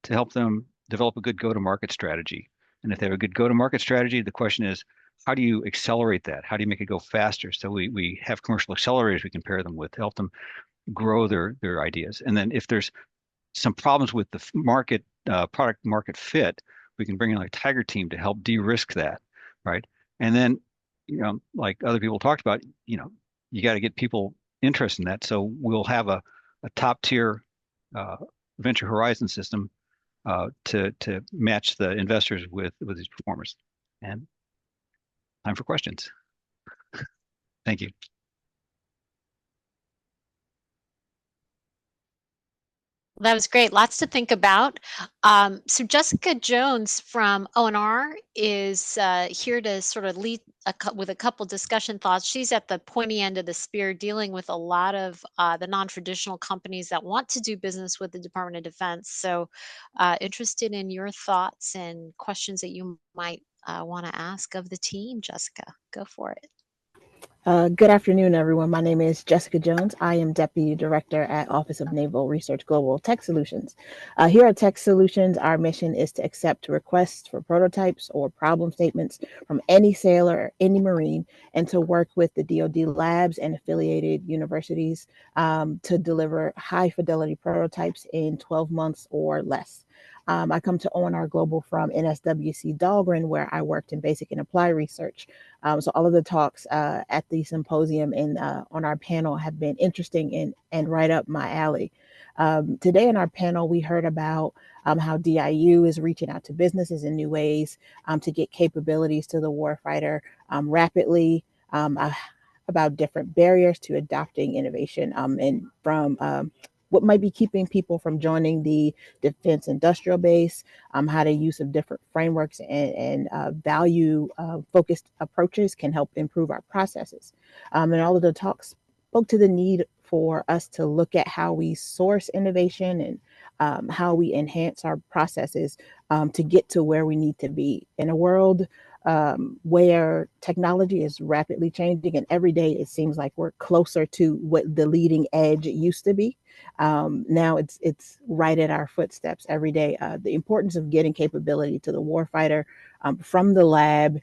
to help them develop a good go-to-market strategy. And if they have a good go-to-market strategy, the question is, how do you accelerate that? How do you make it go faster? So we have commercial accelerators we can pair them with to help them grow their ideas. And then if there's some problems with the product market fit, we can bring in a Tiger team to help de-risk that, right? And then, like other people talked about, you got to get people interested in that. So we'll have a top tier venture horizon system to match the investors with these performers. And time for questions. Thank you. That was great. Lots to think about. So Jessica Jones from ONR is here to sort of lead with a couple discussion thoughts. She's at the pointy end of the spear, dealing with a lot of the non-traditional companies that want to do business with the Department of Defense. So interested in your thoughts and questions that you might want to ask of the team. Jessica, go for it. Good afternoon, everyone. My name is Jessica Jones. I am Deputy Director at Office of Naval Research Global TechSolutions. Here at TechSolutions, our mission is to accept requests for prototypes or problem statements from any sailor or any Marine, and to work with the DoD labs and affiliated universities to deliver high fidelity prototypes in 12 months or less. I come to ONR Global from NSWC Dahlgren, where I worked in basic and applied research. So all of the talks at the symposium and on our panel have been interesting and right up my alley. Today in our panel, we heard about how DIU is reaching out to businesses in new ways to get capabilities to the warfighter rapidly, about different barriers to adopting innovation, and from what might be keeping people from joining the defense industrial base, how the use of different frameworks and value focused approaches can help improve our processes. And all of the talks spoke to the need for us to look at how we source innovation and how we enhance our processes to get to where we need to be in a world where technology is rapidly changing, and every day it seems like we're closer to what the leading edge used to be. Now it's right at our footsteps every day. The importance of getting capability to the warfighter from the lab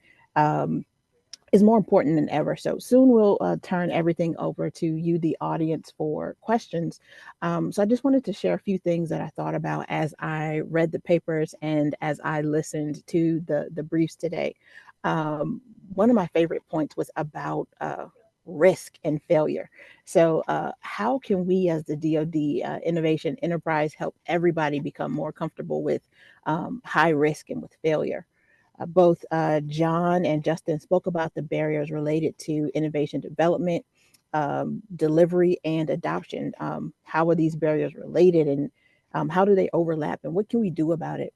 is more important than ever. So soon we'll turn everything over to you, the audience, for questions. So I just wanted to share a few things that I thought about as I read the papers and as I listened to the briefs today. One of my favorite points was about risk and failure. So how can we as the DoD Innovation Enterprise help everybody become more comfortable with high risk and with failure? Both John and Justin spoke about the barriers related to innovation development, delivery, and adoption. How are these barriers related, and how do they overlap, and what can we do about it?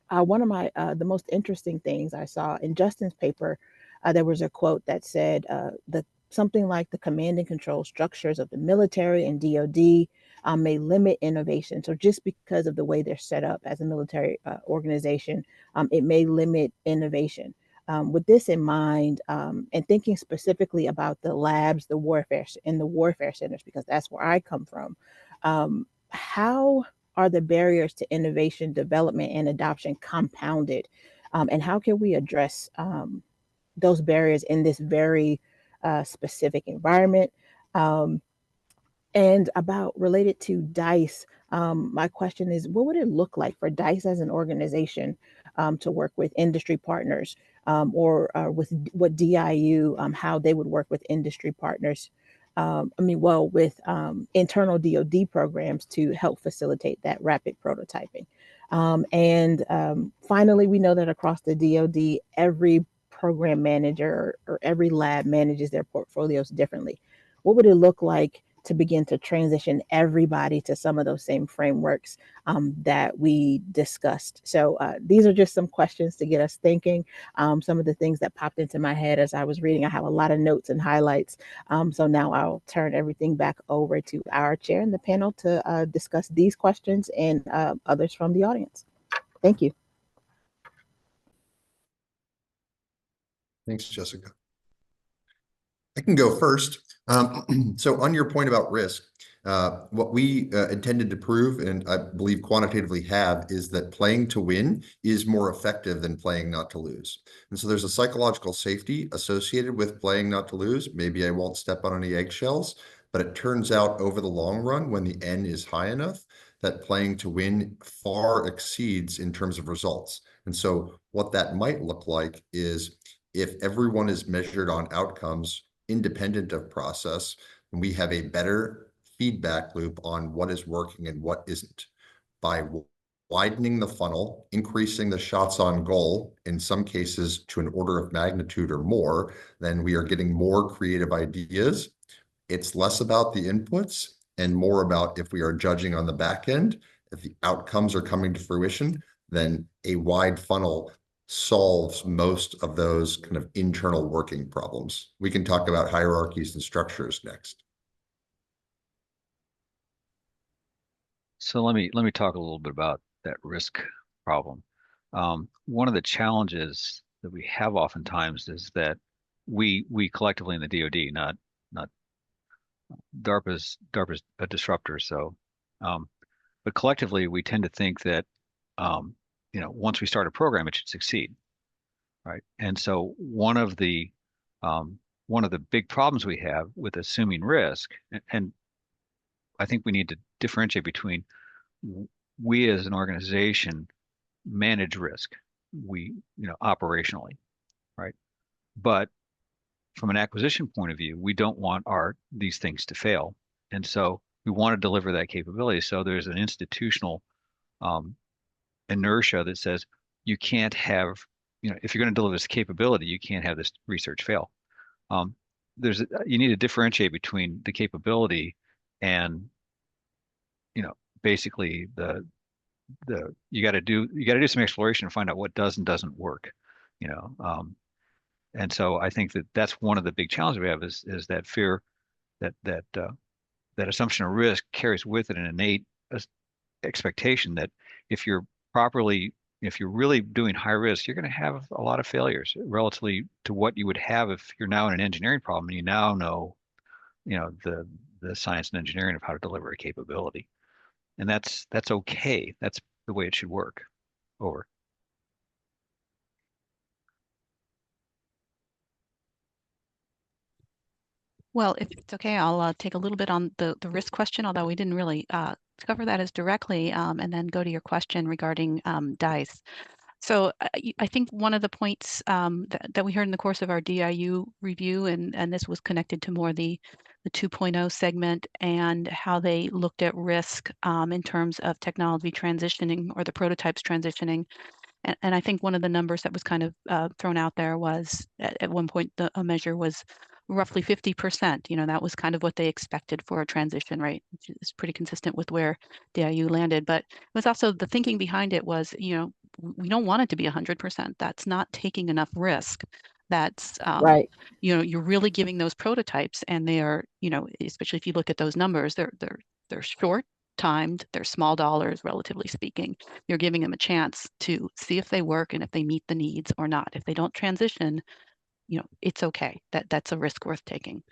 One of my the most interesting things I saw in Justin's paper, there was a quote that said that something like the command and control structures of the military and DoD may limit innovation. So just because of the way they're set up as a military organization, it may limit innovation. With this in mind, and thinking specifically about the labs, the warfare and the warfare centers, because that's where I come from, how are the barriers to innovation, development, and adoption compounded? And how can we address those barriers in this very specific environment? And about related to DICE, my question is, what would it look like for DICE as an organization to work with industry partners or with what DIU, how they would work with industry partners? With internal DoD programs to help facilitate that rapid prototyping. Finally, we know that across the DoD, every program manager or every lab manages their portfolios differently. What would it look like to begin to transition everybody to some of those same frameworks that we discussed? So these are just some questions to get us thinking. Some of the things that popped into my head as I was reading. I have a lot of notes and highlights. So now I'll turn everything back over to our chair and the panel to discuss these questions and others from the audience. Thank you. Thanks, Jessica. I can go first. So on your point about risk, what we intended to prove, and I believe quantitatively have, is that playing to win is more effective than playing not to lose. And so there's a psychological safety associated with playing not to lose. Maybe I won't step on any eggshells, but it turns out over the long run, when the N is high enough, that playing to win far exceeds in terms of results. And so what that might look like is if everyone is measured on outcomes independent of process, and we have a better feedback loop on what is working and what isn't. By widening the funnel, increasing the shots on goal, in some cases to an order of magnitude or more, then we are getting more creative ideas. It's less about the inputs and more about, if we are judging on the back end, if the outcomes are coming to fruition, then a wide funnel solves most of those kind of internal working problems. We can talk about hierarchies and structures next. So let me talk a little bit about that risk problem. One of the challenges that we have oftentimes is that we collectively in the DoD, not DARPA's a disruptor, so but collectively we tend to think that once we start a program, it should succeed, right? And so one of the big problems we have with assuming risk, and I think we need to differentiate between we as an organization manage risk, we operationally, right? But from an acquisition point of view, we don't want these things to fail, and so we want to deliver that capability. So there's an institutional inertia that says you can't have, if you're going to deliver this capability, you can't have this research fail. You need to differentiate between the capability and, basically you got to do some exploration and find out what does and doesn't work, and so I think that's one of the big challenges we have is that fear that that assumption of risk carries with it an innate expectation that if you're really doing high risk, you're going to have a lot of failures relatively to what you would have if you're now in an engineering problem and you now know, the science and engineering of how to deliver a capability. And that's okay. That's the way it should work. Over. Well, if it's okay, I'll take a little bit on the risk question, although we didn't really cover that as directly, and then go to your question regarding DICE. So I think one of the points that we heard in the course of our DIU review, and this was connected to more the 2.0 segment and how they looked at risk in terms of technology transitioning or the prototypes transitioning. And I think one of the numbers that was kind of thrown out there was at one point a measure was roughly 50%. That was kind of what they expected for a transition rate, which is pretty consistent with where DIU landed. But it was also the thinking behind it was, we don't want it to be 100%. That's not taking enough risk. That's Right. You're really giving those prototypes, and they are, especially if you look at those numbers, they're short timed, they're small dollars, relatively speaking. You're giving them a chance to see if they work and if they meet the needs or not. If they don't transition, it's okay. That's a risk worth taking.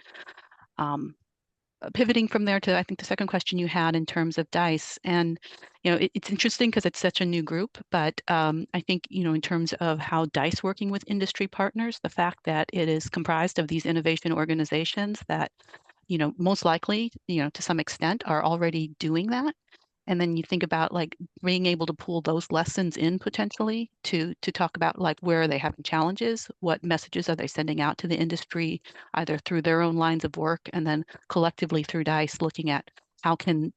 Pivoting from there to, I think, the second question you had in terms of DICE, and it's interesting because it's such a new group, but I think in terms of how DICE working with industry partners, the fact that it is comprised of these innovation organizations that most likely to some extent are already doing that. And then you think about like being able to pull those lessons in potentially to talk about like where are they having challenges, what messages are they sending out to the industry, either through their own lines of work and then collectively through DICE, looking at how can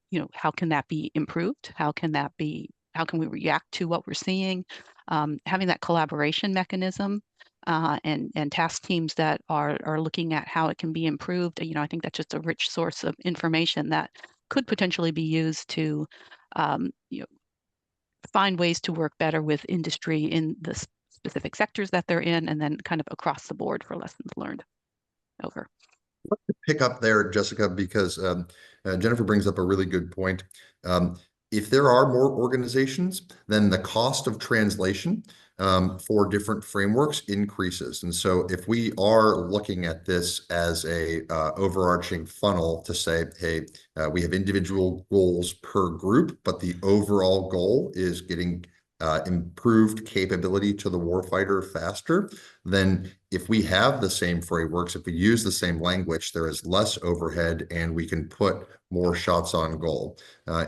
that be improved? How can we react to what we're seeing? Having that collaboration mechanism and task teams that are looking at how it can be improved. I think that's just a rich source of information that could potentially be used to find ways to work better with industry in the specific sectors that they're in, and then kind of across the board for lessons learned. Over. Pick up there, Jessica, because Jennifer brings up a really good point. If there are more organizations, then the cost of translation for different frameworks increases. And so if we are looking at this as a overarching funnel to say, hey, we have individual goals per group, but the overall goal is getting improved capability to the warfighter faster, then if we have the same frameworks, if we use the same language, there is less overhead and we can put more shots on goal.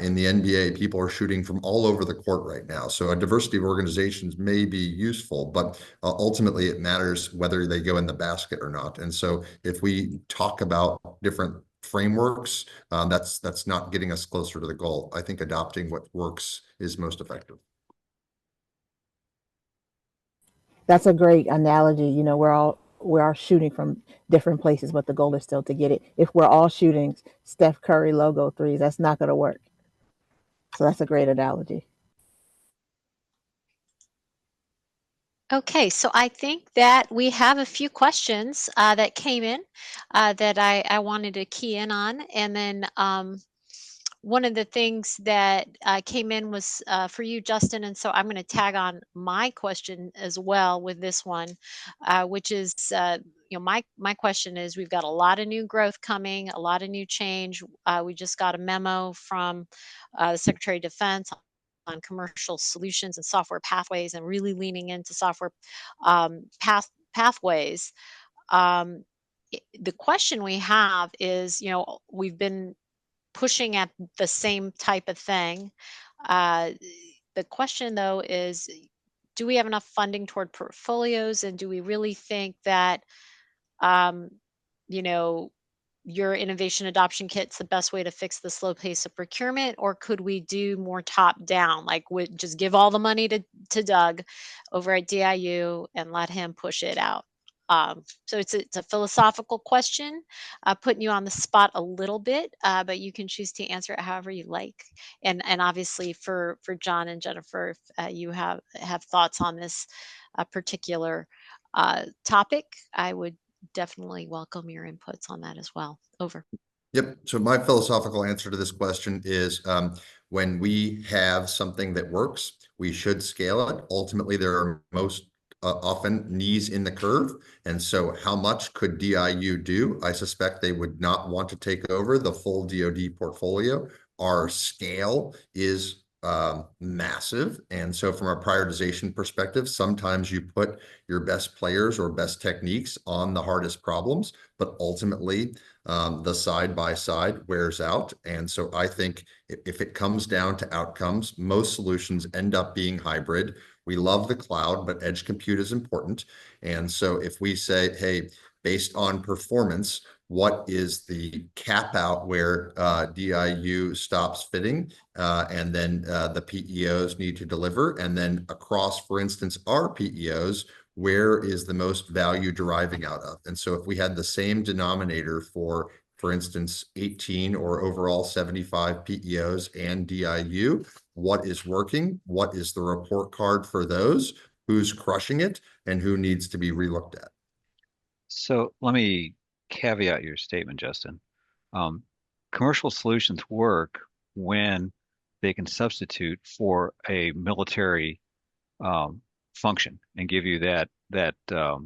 In the NBA, people are shooting from all over the court right now. So a diversity of organizations may be useful, but ultimately it matters whether they go in the basket or not. And so if we talk about different frameworks, that's not getting us closer to the goal. I think adopting what works is most effective. That's a great analogy. We're all shooting from different places, but the goal is still to get it. If we're all shooting Steph Curry logo threes, that's not going to work. So that's a great analogy. Okay, so I think that we have a few questions that came in that I wanted to key in on. And then one of the things that came in was for you, Justin. And so I'm going to tag on my question as well with this one, which is, my question is, we've got a lot of new growth coming, a lot of new change. We just got a memo from the Secretary of Defense on commercial solutions and software pathways, and really leaning into software pathways. The question we have is, we've been pushing at the same type of thing. The question though is, do we have enough funding toward portfolios, and do we really think that your innovation adoption kit's the best way to fix the slow pace of procurement? Or could we do more top down, like just give all the money to Doug over at DIU and let him push it out? So it's a philosophical question, putting you on the spot a little bit, but you can choose to answer it however you like. And obviously for John and Jennifer, if you have thoughts on this particular topic, I would definitely welcome your inputs on that as well. Over. Yep. So my philosophical answer to this question is when we have something that works, we should scale it. Ultimately, there are most often knees in the curve. And so how much could DIU do? I suspect they would not want to take over the full DoD portfolio. Our scale is massive. And so from a prioritization perspective, sometimes you put your best players or best techniques on the hardest problems, but ultimately the side by side wears out. And so I think if it comes down to outcomes, most solutions end up being hybrid. We love the cloud, but edge compute is important. And so if we say, hey, based on performance, what is the cap out where DIU stops fitting, and then the PEOs need to deliver, and then across, for instance, our PEOs, where is the most value deriving out of? And so if we had the same denominator for instance, 18 or overall 75 PEOs and DIU, what is working? What is the report card for those? Who's crushing it and who needs to be relooked at? So let me caveat your statement, Justin. Um, Commercial solutions work when they can substitute for a military function and give you that uh,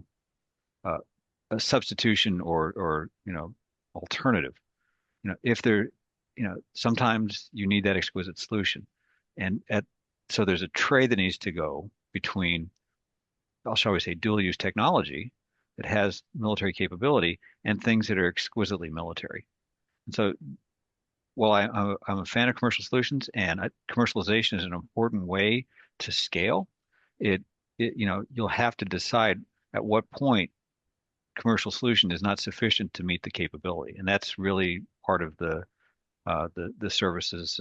a substitution or alternative. If there, sometimes you need that exquisite solution, and so there's a trade that needs to go between, shall we say, dual use technology that has military capability and things that are exquisitely military. And so, while I'm a fan of commercial solutions, and commercialization is an important way to scale, it you'll have to decide at what point commercial solution is not sufficient to meet the capability, and that's really part of the services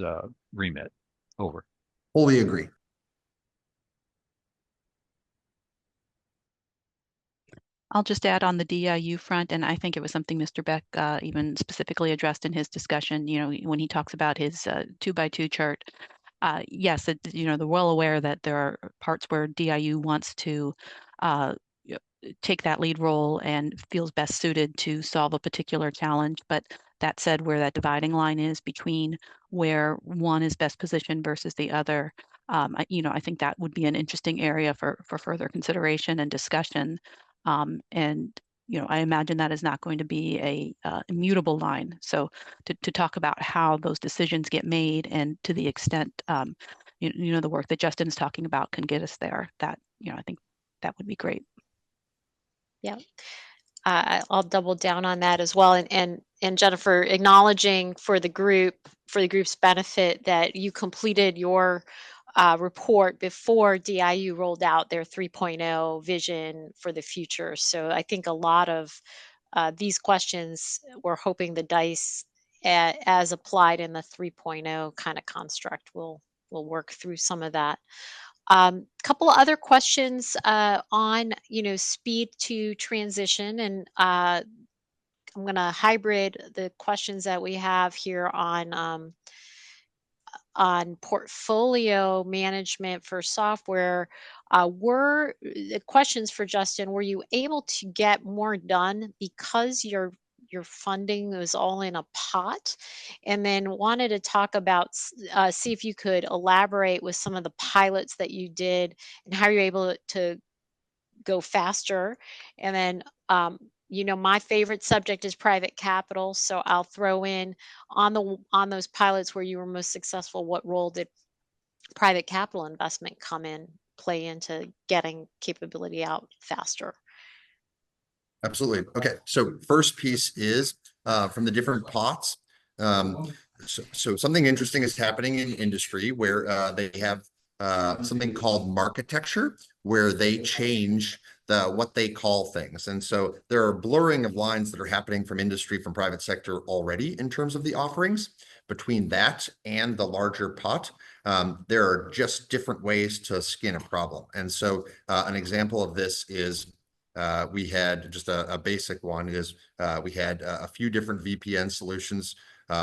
remit. Over. Wholly agree. I'll just add on the DIU front, and I think it was something Mr. Beck even specifically addressed in his discussion, when he talks about his 2x2 chart. Yes, they're well aware that there are parts where DIU wants to take that lead role and feels best suited to solve a particular challenge. But that said, where that dividing line is between where one is best positioned versus the other, I think that would be an interesting area for further consideration and discussion. And I imagine that is not going to be a immutable line. So to talk about how those decisions get made, and to the extent the work that Justin's talking about can get us there, that I think that would be great. Yeah. I'll double down on that as well. And Jennifer, acknowledging for the group's benefit that you completed your report before DIU rolled out their 3.0 vision for the future. So I think a lot of these questions, we're hoping the DICE as applied in the 3.0 kind of construct will work through some of that. Couple of other questions on speed to transition, and I'm going to hybrid the questions that we have here on portfolio management for software. Were the questions for Justin, were you able to get more done because your funding was all in a pot? And then wanted to talk about, see if you could elaborate with some of the pilots that you did and how you're able to go faster. And then, my favorite subject is private capital. So I'll throw in on those pilots where you were most successful, what role did private capital investment play into getting capability out faster? Absolutely. Okay. So first piece is from the different pots. So something interesting is happening in industry where they have something called marketecture, where they change what they call things. And so there are blurring of lines that are happening from industry, from private sector already in terms of the offerings. Between that and the larger pot, there are just different ways to skin a problem. And so an example of this is we had just a basic one is we had a few different VPN solutions.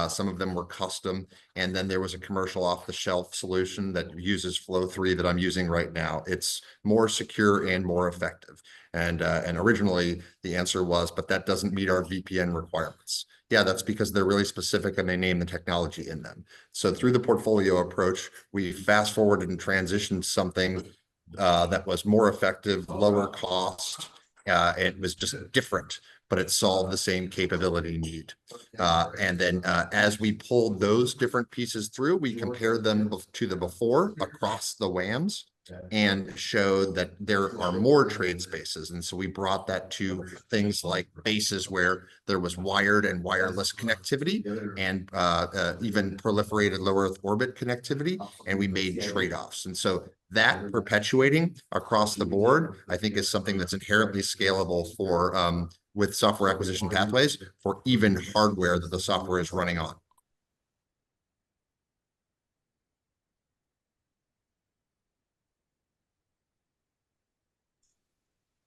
Some of them were custom, and then there was a commercial off-the-shelf solution that uses Flow3 that I'm using right now. It's more secure and more effective. And originally the answer was, but that doesn't meet our VPN requirements. Yeah, that's because they're really specific and they name the technology in them. So through the portfolio approach, we fast forwarded and transitioned something that was more effective, lower cost. It was just different, but it solved the same capability need. And then as we pulled those different pieces through, we compared them to the before across the WAMs and showed that there are more trade spaces. And so we brought that to things like bases where there was wired and wireless connectivity and even proliferated low Earth orbit connectivity, and we made trade-offs. And so that perpetuating across the board, I think, is something that's inherently scalable for with software acquisition pathways for even hardware that the software is running on.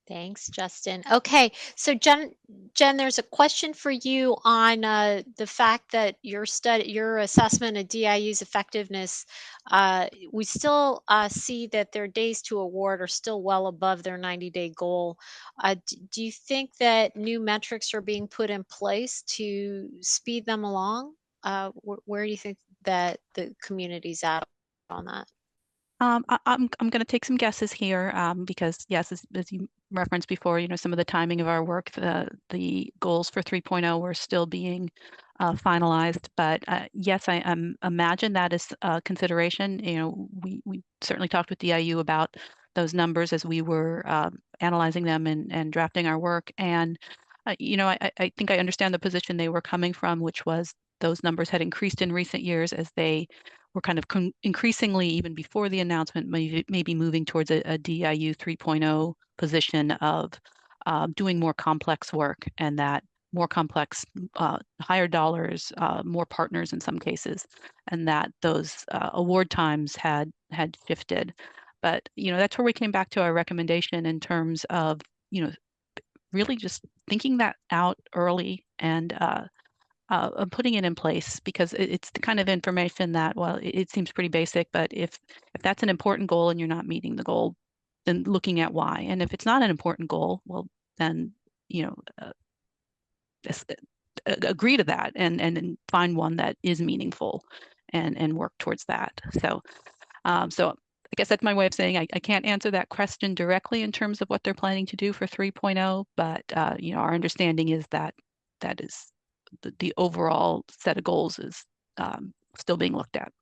Thanks, Justin. Okay, so Jen, there's a question for you on the fact that your assessment of DIU's effectiveness. We still see that their days to award are still well above their 90-day goal. Do you think that new metrics are being put in place to speed them along? Where do you think that the community's at on that? I'm going to take some guesses here because yes, as you referenced before, some of the timing of our work, the goals for 3.0 were still being finalized. But yes, I imagine that is a consideration. We certainly talked with DIU about those numbers as we were analyzing them and drafting our work. And I think I understand the position they were coming from, which was those numbers had increased in recent years as they were kind of increasingly, even before the announcement, maybe moving towards a DIU 3.0 position of doing more complex work, and that more complex, higher dollars, more partners in some cases, and that those award times had shifted. But that's where we came back to our recommendation in terms of really just thinking that out early and putting it in place, because it's the kind of information that, well, it seems pretty basic, but if that's an important goal and you're not meeting the goal, then looking at why. And if it's not an important goal, well, then agree to that and find one that is meaningful and work towards that. So I guess that's my way of saying I can't answer that question directly in terms of what they're planning to do for 3.0, but our understanding is that that is the overall set of goals is still being looked at.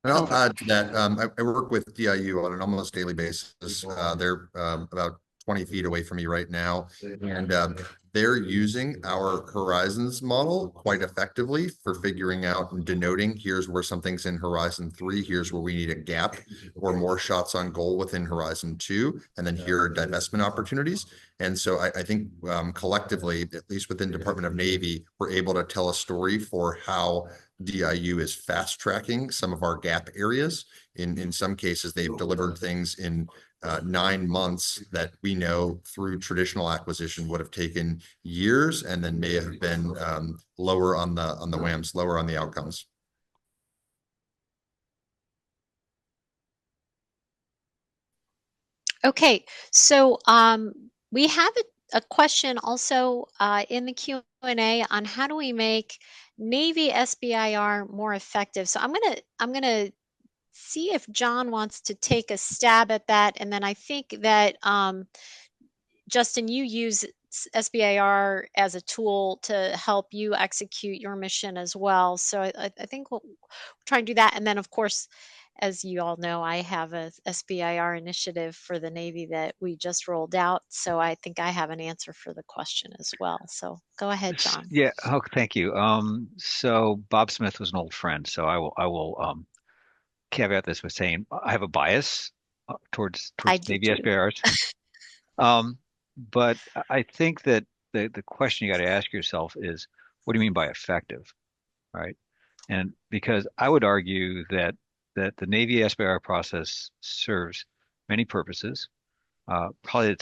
And I'll add to that. I work with DIU on an almost daily basis. They're about 20 feet away from me right now, and they're using our Horizons model quite effectively for figuring out and denoting, here's where something's in Horizon 3, here's where we need a gap or more shots on goal within Horizon 2, and then here are divestment opportunities. And so I think collectively, at least within Department of Navy, we're able to tell a story for how DIU is fast tracking some of our gap areas. In some cases, they've delivered things in 9 months that we know through traditional acquisition would have taken years, and then may have been lower on the WAMs, lower on the outcomes. Okay, so we have a question also in the Q&A on how do we make Navy SBIR more effective. So I'm gonna see if John wants to take a stab at that, and then I think that Justin, you use SBIR as a tool to help you execute your mission as well. So I think we'll try and do that, and then of course, as you all know, I have a SBIR initiative for the Navy that we just rolled out. So I think I have an answer for the question as well. So go ahead, John. Yeah. Oh, thank you. So Bob Smith was an old friend, so I will caveat this with saying I have a bias towards I do Navy too. SBIRs. But I think that the question you got to ask yourself is, what do you mean by effective, right? And because I would argue that the Navy SBIR process serves many purposes. Probably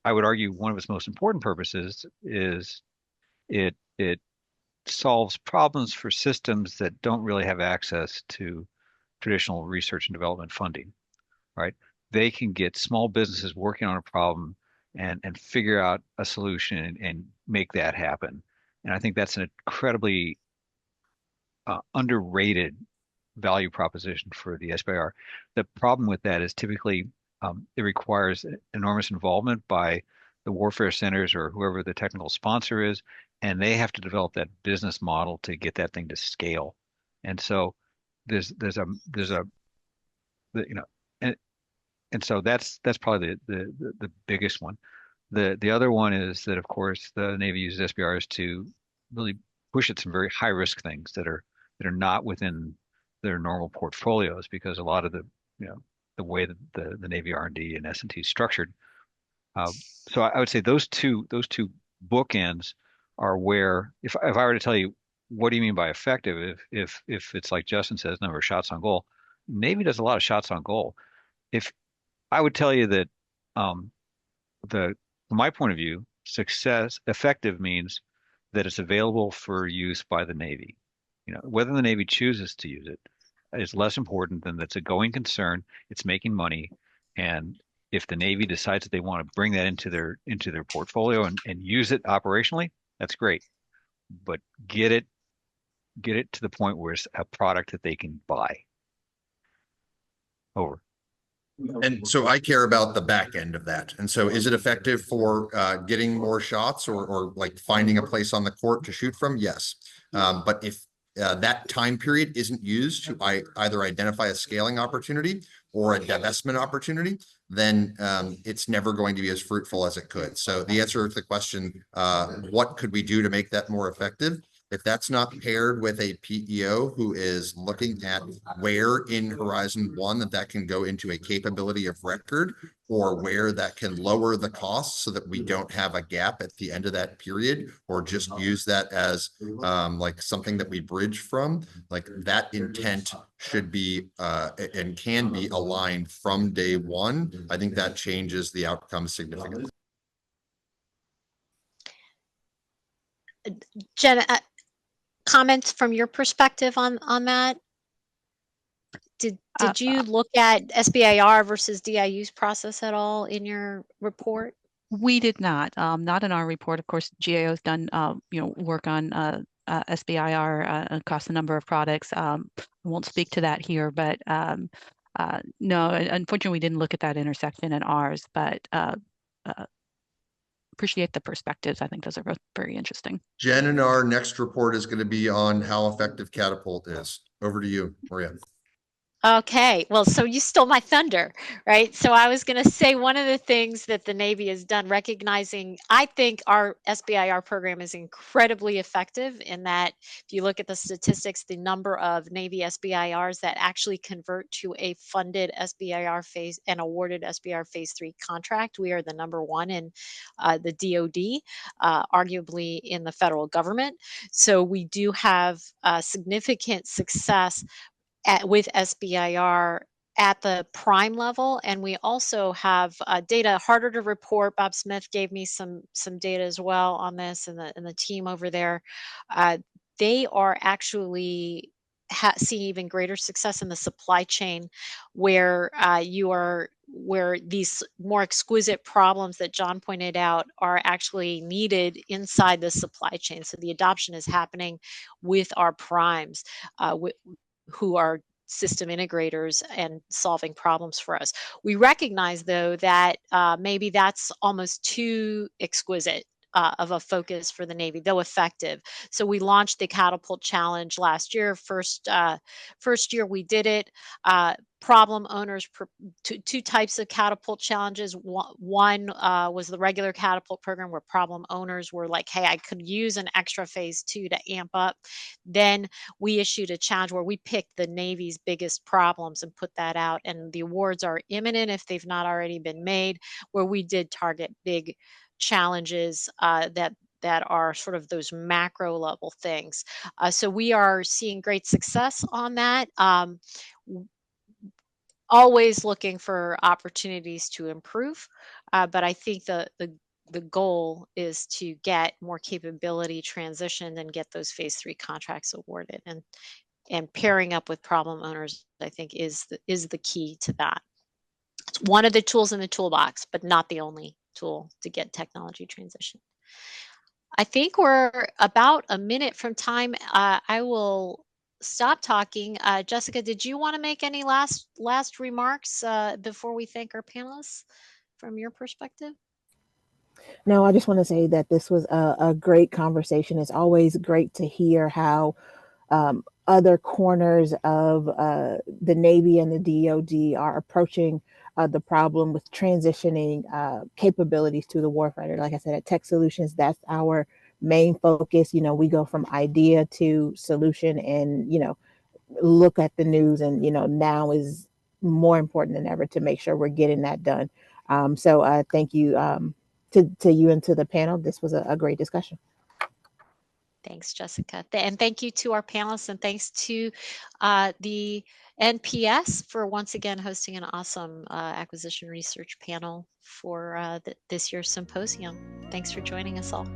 I would argue one of its most important purposes is it solves problems for systems that don't really have access to traditional research and development funding, right? They can get small businesses working on a problem and figure out a solution and make that happen. And I think that's an incredibly underrated value proposition for the SBIR. The problem with that is typically it requires enormous involvement by the warfare centers or whoever the technical sponsor is, and they have to develop that business model to get that thing to scale. And so there's a you know, and so that's probably the biggest one. The other one is that, of course, the Navy uses SBRs to really push at some very high risk things that are not within their normal portfolios, because a lot of the way that the Navy R&D and S&T is structured. So I would say those two bookends are where, if I were to tell you what do you mean by effective, if it's like Justin says, number of shots on goal, Navy does a lot of shots on goal. If I would tell you that from my point of view, effective means that it's available for use by the Navy. Whether the Navy chooses to use it is less important than that's a going concern. It's making money, and if the Navy decides that they want to bring that into their portfolio and use it operationally, that's great. But get it to the point where it's a product that they can buy. Over. And so I care about the back end of that. And so is it effective for getting more shots or like finding a place on the court to shoot from? Yes. But if that time period isn't used to either identify a scaling opportunity or a divestment opportunity, then it's never going to be as fruitful as it could. So the answer to the question, what could we do to make that more effective? If that's not paired with a PEO who is looking at where in Horizon 1 that can go into a capability of record, or where that can lower the costs so that we don't have a gap at the end of that period, or just use that as like something that we bridge from, like that intent should be and can be aligned from day one. I think that changes the outcome significantly. Jen, comments from your perspective on that? Did you look at SBIR versus DIU's process at all in your report? We did not in our report. Of course, GAO has done work on SBIR across a number of products. I won't speak to that here, but no, unfortunately, we didn't look at that intersection in ours, but appreciate the perspectives. I think those are both very interesting. Jen, and our next report is going to be on how effective Catapult is. Over to you, Maria. Okay, well, so you stole my thunder, right? So I was going to say one of the things that the Navy has done, recognizing, I think our SBIR program is incredibly effective in that if you look at the statistics, the number of Navy SBIRs that actually convert to a funded SBIR phase and awarded SBIR phase 3 contract, we are the number one in the DoD, arguably in the federal government. So we do have significant success with SBIR at the prime level, and we also have data harder to report. Bob Smith gave me some data as well on this, and the team over there. They are actually seeing even greater success in the supply chain, where where these more exquisite problems that John pointed out are actually needed inside the supply chain. So the adoption is happening with our primes, who are system integrators and solving problems for us. We recognize, though, that maybe that's almost too exquisite of a focus for the Navy, though effective. So we launched the Catapult Challenge last year. First year we did it. Problem owners, two types of Catapult challenges. One was the regular Catapult program, where problem owners were like, hey, I could use an extra phase 2 to amp up. Then we issued a challenge where we picked the Navy's biggest problems and put that out, and the awards are imminent if they've not already been made, where we did target big challenges that are sort of those macro level things. So we are seeing great success on that. Always looking for opportunities to improve, but I think the goal is to get more capability transitioned and get those phase 3 contracts awarded, and pairing up with problem owners, I think, is the key to that. It's one of the tools in the toolbox, but not the only tool to get technology transition. I think we're about a minute from time. I will stop talking. Jessica, did you want to make any last remarks before we thank our panelists from your perspective? No, I just want to say that this was a great conversation. It's always great to hear how other corners of the Navy and the DoD are approaching the problem with transitioning capabilities to the warfighter. Like I said, at TechSolutions, that's our main focus. You know, we go from idea to solution, and look at the news, and now is more important than ever to make sure we're getting that done. So thank you to you and to the panel. This was a great discussion. Thanks, Jessica. And thank you to our panelists, and thanks to the NPS for once again hosting an awesome acquisition research panel for this year's symposium. Thanks for joining us all.